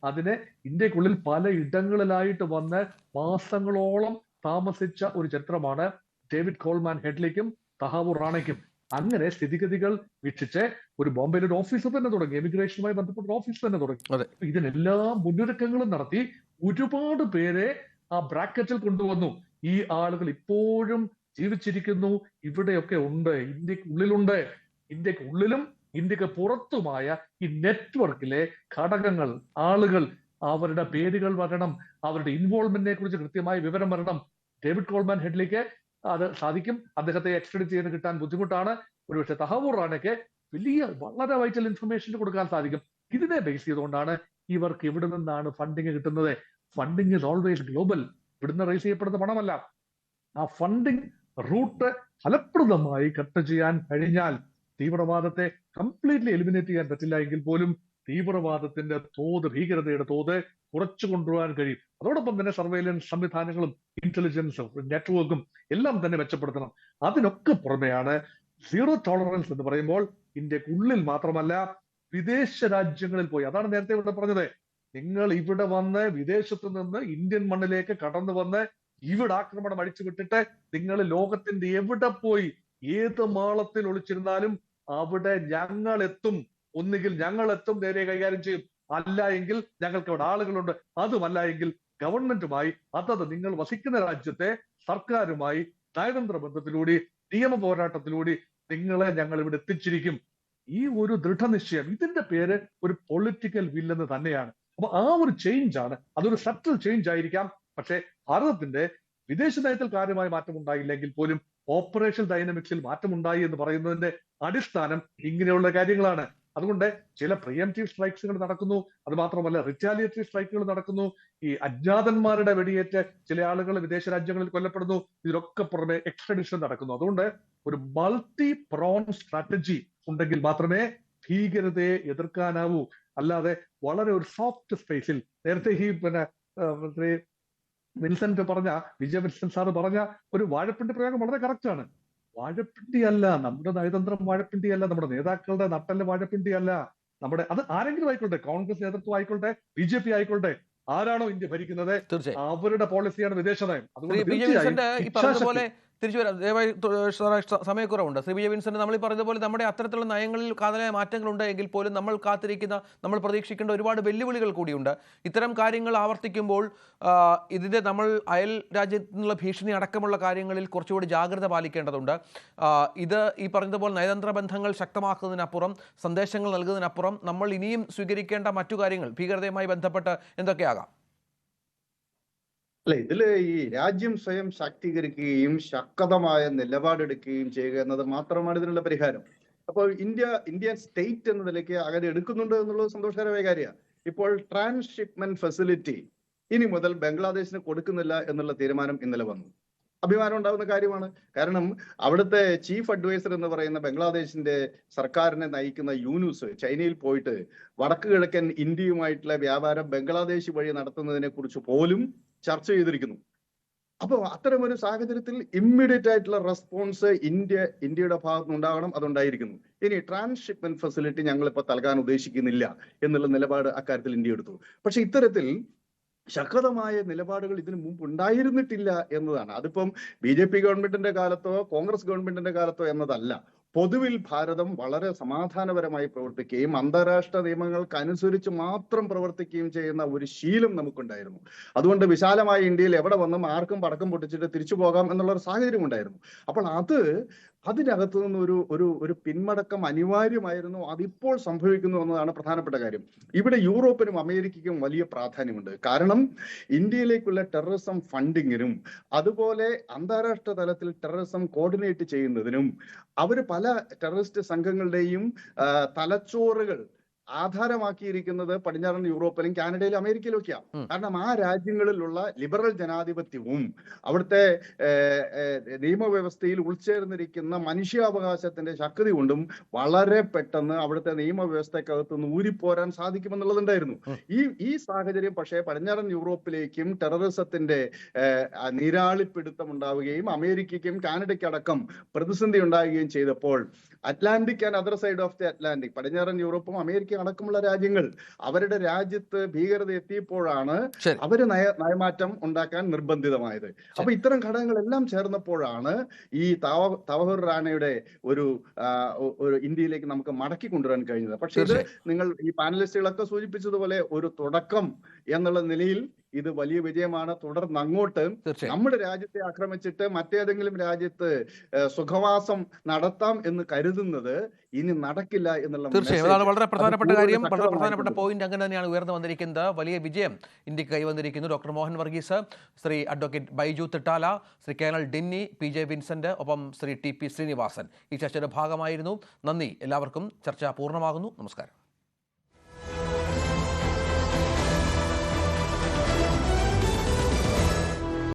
അതിന് ഇന്ത്യക്കുള്ളിൽ പല ഇടങ്ങളിലായിട്ട് വന്ന് മാസങ്ങളോളം താമസിച്ച ഒരു ചരിത്രമാണ് ഡേവിഡ് കോൾമാൻ ഹെഡ്ലിക്കും തഹാവൂർ റാണയ്ക്കും. അങ്ങനെ സ്ഥിതിഗതികൾ വീക്ഷിച്ച് ഒരു ബോംബെയിൽ ഒരു ഓഫീസ് തന്നെ തുടങ്ങി, എമിഗ്രേഷനുമായി ബന്ധപ്പെട്ട ഓഫീസ് തന്നെ തുടങ്ങി. ഇതിനെല്ലാം മുന്നൊരുക്കങ്ങളും നടത്തി ഒരുപാട് പേരെ ആ ബ്രാക്കറ്റിൽ കൊണ്ടുവന്നു. ഈ ആളുകൾ ഇപ്പോഴും ജീവിച്ചിരിക്കുന്നു, ഇവിടെയൊക്കെ ഉണ്ട്, ഇന്ത്യക്കുള്ളിലുണ്ട്. ഇന്ത്യക്കുള്ളിലും ഇന്ത്യക്ക് പുറത്തുമായ ഈ നെറ്റ്വർക്കിലെ ഘടകങ്ങൾ, ആളുകൾ, അവരുടെ പേരുകൾ വരണം, അവരുടെ ഇൻവോൾവ്മെന്റിനെ കുറിച്ച് കൃത്യമായ വിവരം വരണം. ഡേവിഡ് കോൾമാൻ ഹെഡ്ലിക്ക് അത് സാധിക്കും, അദ്ദേഹത്തെ എക്സ്ട്രഡിറ്റ് ചെയ്ത് കിട്ടാൻ ബുദ്ധിമുട്ടാണ്. ഒരുപക്ഷെ തഹവൂർ റാണയ്ക്ക് വലിയ വളരെ വൈറ്റൽ ഇൻഫർമേഷൻ കൊടുക്കാൻ സാധിക്കും. ഇതിനെ ബേസ് ചെയ്തുകൊണ്ടാണ് ഇവർക്ക് ഇവിടെ നിന്നാണ് ഫണ്ടിങ് കിട്ടുന്നത്. Funding is always global. ഇവിടുന്ന് റേസ് ചെയ്യപ്പെടുന്ന പണമല്ല. ആ ഫണ്ടിങ് റൂട്ട് ഫലപ്രദമായി കട്ട് ചെയ്യാൻ കഴിഞ്ഞാൽ തീവ്രവാദത്തെ കംപ്ലീറ്റ്ലി എലിമിനേറ്റ് ചെയ്യാൻ പറ്റില്ല എങ്കിൽ പോലും തീവ്രവാദത്തിന്റെ തോത്, ഭീകരതയുടെ തോത് കുറച്ചു കൊണ്ടുപോകാൻ കഴിയും. അതോടൊപ്പം തന്നെ സർവൈലൻസ് സംവിധാനങ്ങളും ഇന്റലിജൻസും നെറ്റ്വർക്കും എല്ലാം തന്നെ മെച്ചപ്പെടുത്തണം. അതിനൊക്കെ പുറമെയാണ് സീറോ ടോളറൻസ് എന്ന് പറയുമ്പോൾ ഇന്ത്യക്കുള്ളിൽ മാത്രമല്ല വിദേശ രാജ്യങ്ങളിൽ പോയി. അതാണ് നേരത്തെ ഇവിടെ പറഞ്ഞത്. നിങ്ങൾ ഇവിടെ വന്ന് വിദേശത്ത് നിന്ന് ഇന്ത്യൻ മണ്ണിലേക്ക് കടന്നു വന്ന് ഇവിടെ ആക്രമണം അടിച്ചു വിട്ടിട്ട് നിങ്ങൾ ലോകത്തിന്റെ എവിടെ പോയി ഏത് മാളത്തിൽ ഒളിച്ചിരുന്നാലും അവിടെ ഞങ്ങൾ എത്തും. ഒന്നുകിൽ ഞങ്ങൾ എത്തും, നേരെ കൈകാര്യം ചെയ്യും. അല്ല എങ്കിൽ ഞങ്ങൾക്ക് അവിടെ ആളുകളുണ്ട്. അതുമല്ല എങ്കിൽ ഗവൺമെന്റുമായി, അതത് നിങ്ങൾ വസിക്കുന്ന രാജ്യത്തെ സർക്കാരുമായി നയതന്ത്ര ബന്ധത്തിലൂടെ, നിയമ പോരാട്ടത്തിലൂടെ നിങ്ങളെ ഞങ്ങൾ ഇവിടെ എത്തിച്ചിരിക്കും. ഈ ഒരു ദൃഢനിശ്ചയം, ഇതിന്റെ പേര് ഒരു പൊളിറ്റിക്കൽ വില്ലെന്ന് തന്നെയാണ്. അപ്പൊ ആ ഒരു ചേഞ്ച് ആണ്. അതൊരു സട്ടിൽ ചേഞ്ച് ആയിരിക്കാം. പക്ഷെ ഭാരതത്തിന്റെ വിദേശ നയത്തിൽ കാര്യമായ മാറ്റം ഉണ്ടായില്ലെങ്കിൽ പോലും ഓപ്പറേഷൻ ഡൈനമിക്സിൽ മാറ്റമുണ്ടായി എന്ന് പറയുന്നതിന്റെ അടിസ്ഥാനം ഇങ്ങനെയുള്ള കാര്യങ്ങളാണ്. അതുകൊണ്ട് ചില പ്രിയംറ്റീവ് സ്ട്രൈക്സുകൾ നടക്കുന്നു, അത് മാത്രമല്ല റിറ്റാലിയേറ്ററി സ്ട്രൈക്കുകൾ നടക്കുന്നു. ഈ അജ്ഞാതന്മാരുടെ വെടിയേറ്റ് ചില ആളുകൾ വിദേശ രാജ്യങ്ങളിൽ കൊല്ലപ്പെടുന്നു. ഇതിനൊക്കെ പുറമെ എക്സ്ട്രഡിഷൻ നടക്കുന്നു. അതുകൊണ്ട് ഒരു മൾട്ടി പ്രോൺ സ്ട്രാറ്റജി ഉണ്ടെങ്കിൽ മാത്രമേ ഭീകരതയെ എതിർക്കാനാവൂ. അല്ലാതെ വളരെ ഒരു സോഫ്റ്റ് സ്പേസിൽ, നേരത്തെ ഈ ശ്രീ വിൻസെന്റ് പറഞ്ഞ, വിജയ വിൻസെന്റ് സാറ് പറഞ്ഞ ഒരു വാഴപ്പിണ്ടി പ്രയോഗം വളരെ കറക്റ്റ് ആണ്. വാഴപ്പിണ്ടിയല്ല നമ്മുടെ നയതന്ത്രം, വാഴപ്പിണ്ടിയല്ല നമ്മുടെ നേതാക്കളുടെ നട്ടല്, വാഴപ്പിണ്ടിയല്ല നമ്മുടെ, അത് ആരെങ്കിലും ആയിക്കോട്ടെ, കോൺഗ്രസ് നേതൃത്വം ആയിക്കോട്ടെ, BJP ആയിക്കോട്ടെ, ആരാണോ ഇന്ത്യ ഭരിക്കുന്നത് അവരുടെ പോളിസിയാണ് വിദേശ നയം. അതുകൊണ്ട് തിരിച്ചു വരാം, ദയവായി സമയക്കുറവുണ്ട്. ശ്രീ വിജയ വിൻസെന്റ്, നമ്മൾ ഈ പറഞ്ഞതുപോലെ നമ്മുടെ അത്തരത്തിലുള്ള നയങ്ങളിൽ കാതലായ മാറ്റങ്ങളുണ്ട് എങ്കിൽ പോലും നമ്മൾ കാത്തിരിക്കുന്ന, നമ്മൾ പ്രതീക്ഷിക്കേണ്ട ഒരുപാട് വെല്ലുവിളികൾ കൂടിയുണ്ട്. ഇത്തരം കാര്യങ്ങൾ ആവർത്തിക്കുമ്പോൾ ഇതിൻ്റെ നമ്മൾ അയൽ രാജ്യത്തു നിന്നുള്ള ഭീഷണി അടക്കമുള്ള കാര്യങ്ങളിൽ കുറച്ചുകൂടി ജാഗ്രത പാലിക്കേണ്ടതുണ്ട്. ഇത് ഈ പറഞ്ഞതുപോലെ നയതന്ത്ര ബന്ധങ്ങൾ ശക്തമാക്കുന്നതിനപ്പുറം, സന്ദേശങ്ങൾ നൽകുന്നതിനപ്പുറം നമ്മൾ ഇനിയും സ്വീകരിക്കേണ്ട മറ്റു കാര്യങ്ങൾ ഭീകരതയുമായി ബന്ധപ്പെട്ട് എന്തൊക്കെയാകാം? അല്ല, ഇതില് ഈ രാജ്യം സ്വയം ശാക്തീകരിക്കുകയും ശക്തമായ നിലപാടെടുക്കുകയും ചെയ്യുക എന്നത് മാത്രമാണ് ഇതിനുള്ള പരിഹാരം. അപ്പോൾ ഇന്ത്യൻ സ്റ്റേറ്റ് എന്ന നിലയ്ക്ക് അങ്ങനെ എടുക്കുന്നുണ്ട് എന്നുള്ളത് സന്തോഷകരമായ കാര്യമാണ്. ഇപ്പോൾ ട്രാൻസ്ഷിപ്മെന്റ് ഫെസിലിറ്റി ഇനി മുതൽ ബംഗ്ലാദേശിന് കൊടുക്കുന്നില്ല എന്നുള്ള തീരുമാനം ഇന്നലെ വന്നു. അഭിമാനം ഉണ്ടാകുന്ന കാര്യമാണ്. കാരണം അവിടുത്തെ ചീഫ് അഡ്വൈസർ എന്ന് പറയുന്ന ബംഗ്ലാദേശിന്റെ സർക്കാരിനെ നയിക്കുന്ന യൂനുസ് ചൈനയിൽ പോയിട്ട് വടക്ക് കിഴക്കൻ ഇന്ത്യയുമായിട്ടുള്ള വ്യാപാരം ബംഗ്ലാദേശ് വഴി നടത്തുന്നതിനെ കുറിച്ച് പോലും ചർച്ച ചെയ്തിരിക്കുന്നു. അപ്പോൾ അത്തരമൊരു സാഹചര്യത്തിൽ ഇമ്മീഡിയറ്റ് ആയിട്ടുള്ള റെസ്പോൺസ് ഇന്ത്യയുടെ ഭാഗത്ത് ഉണ്ടാകണം, അതുണ്ടായിരിക്കുന്നു. ഇനി ട്രാൻസ്ഷിപ്മെന്റ് ഫെസിലിറ്റി ഞങ്ങളിപ്പോൾ നൽകാൻ ഉദ്ദേശിക്കുന്നില്ല എന്നുള്ള നിലപാട് അക്കാര്യത്തിൽ ഇന്ത്യ എടുത്തു. പക്ഷെ ഇത്തരത്തിൽ ശക്തമായ നിലപാടുകൾ ഇതിനു മുമ്പ് ഉണ്ടായിരുന്നിട്ടില്ല എന്നതാണ്. അതിപ്പം BJP ഗവൺമെന്റിന്റെ കാലത്തോ കോൺഗ്രസ് ഗവൺമെന്റിന്റെ കാലത്തോ എന്നതല്ല. പൊതുവിൽ ഭാരതം വളരെ സമാധാനപരമായി പ്രവർത്തിക്കുകയും അന്താരാഷ്ട്ര നിയമങ്ങൾക്ക് അനുസരിച്ച് മാത്രം പ്രവർത്തിക്കുകയും ചെയ്യുന്ന ഒരു ശീലം നമുക്കുണ്ടായിരുന്നു. അതുകൊണ്ട് വിശാലമായ ഇന്ത്യയിൽ എവിടെ വന്നും ആർക്കും പടക്കം പൊട്ടിച്ചിട്ട് തിരിച്ചു പോകാം എന്നുള്ള ഒരു സാഹചര്യം ഉണ്ടായിരുന്നു. അപ്പോൾ അതിനകത്തു നിന്ന് ഒരു പിന്മടക്കം അനിവാര്യമായിരുന്നു. അതിപ്പോൾ സംഭവിക്കുന്നു എന്നതാണ് പ്രധാനപ്പെട്ട കാര്യം. ഇവിടെ യൂറോപ്പിനും അമേരിക്കയ്ക്കും വലിയ പ്രാധാന്യമുണ്ട്. കാരണം ഇന്ത്യയിലേക്കുള്ള ടെററിസം ഫണ്ടിങ്ങിനും അതുപോലെ അന്താരാഷ്ട്ര തലത്തിൽ ടെററിസം കോർഡിനേറ്റ് ചെയ്യുന്നതിനും അവർ പല ടെററിസ്റ്റ് സംഘങ്ങളുടെയും തലച്ചോറുകൾ ആധാരമാക്കിയിരിക്കുന്നത് പടിഞ്ഞാറൻ യൂറോപ്പിലും കാനഡയിലും അമേരിക്കയിലും ഒക്കെയാണ്. കാരണം ആ രാജ്യങ്ങളിലുള്ള ലിബറൽ ജനാധിപത്യവും അവിടുത്തെ നിയമവ്യവസ്ഥയിൽ ഉൾച്ചേർന്നിരിക്കുന്ന മനുഷ്യാവകാശത്തിന്റെ ശക്തി കൊണ്ടും വളരെ പെട്ടെന്ന് അവിടുത്തെ നിയമവ്യവസ്ഥക്കകത്തുനിന്ന് ഊരിപ്പോരാൻ സാധിക്കുമെന്നുള്ളതുണ്ടായിരുന്നു. ഈ സാഹചര്യം പക്ഷേ പടിഞ്ഞാറൻ യൂറോപ്പിലേക്കും ടെററിസത്തിന്റെ നീരാളിപ്പിടുത്തം ഉണ്ടാവുകയും അമേരിക്കയ്ക്കും കാനഡയ്ക്കടക്കം പ്രതിസന്ധി ഉണ്ടാവുകയും ചെയ്തപ്പോൾ Atlantic and other side of the Atlantic, പടിഞ്ഞാറൻ യൂറോപ്പും അമേരിക്ക അടക്കമുള്ള രാജ്യങ്ങൾ അവരുടെ രാജ്യത്ത് ഭീകരത എത്തിയപ്പോഴാണ് അവര് നയമാറ്റം ഉണ്ടാക്കാൻ നിർബന്ധിതമായത്. അപ്പൊ ഇത്തരം ഘടകങ്ങളെല്ലാം ചേർന്നപ്പോഴാണ് ഈ തവഹർ റാണയുടെ ഒരു ഇന്ത്യയിലേക്ക് നമുക്ക് മടക്കി കൊണ്ടുവരാൻ കഴിഞ്ഞത്. പക്ഷെ ഇത് നിങ്ങൾ ഈ പാനലിസ്റ്റുകളൊക്കെ സൂചിപ്പിച്ചതുപോലെ ഒരു തുടക്കം എന്നുള്ള നിലയിൽ ഇത് വലിയ വിജയമാണ്. തുടർന്ന് അങ്ങോട്ട് നമ്മുടെ രാജ്യത്തെ ആക്രമിച്ചിട്ട് മറ്റേതെങ്കിലും രാജ്യത്ത് സുഖവാസം നടത്താം എന്ന് കരുതുന്നത് ഇനി നടക്കില്ല എന്നുള്ള തീർച്ചയായും അതാണ് വളരെ പ്രധാനപ്പെട്ട കാര്യം, വളരെ പ്രധാനപ്പെട്ട പോയിന്റ്. അങ്ങനെ തന്നെയാണ് ഉയർന്നു വന്നിരിക്കുന്നത്. വലിയ വിജയം ഇന്ത്യക്ക് കൈവന്നിരിക്കുന്നു. Doctor Mohan Varghese, Shri advocate Baiju Thittala, Shri colonel Dinny, PJ Vincent, ഒപ്പം ശ്രീ TP ശ്രീനിവാസൻ ഈ ചർച്ചയുടെ ഭാഗമായിരുന്നു. നന്ദി എല്ലാവർക്കും. ചർച്ച പൂർണ്ണമാകുന്നു. നമസ്കാരം.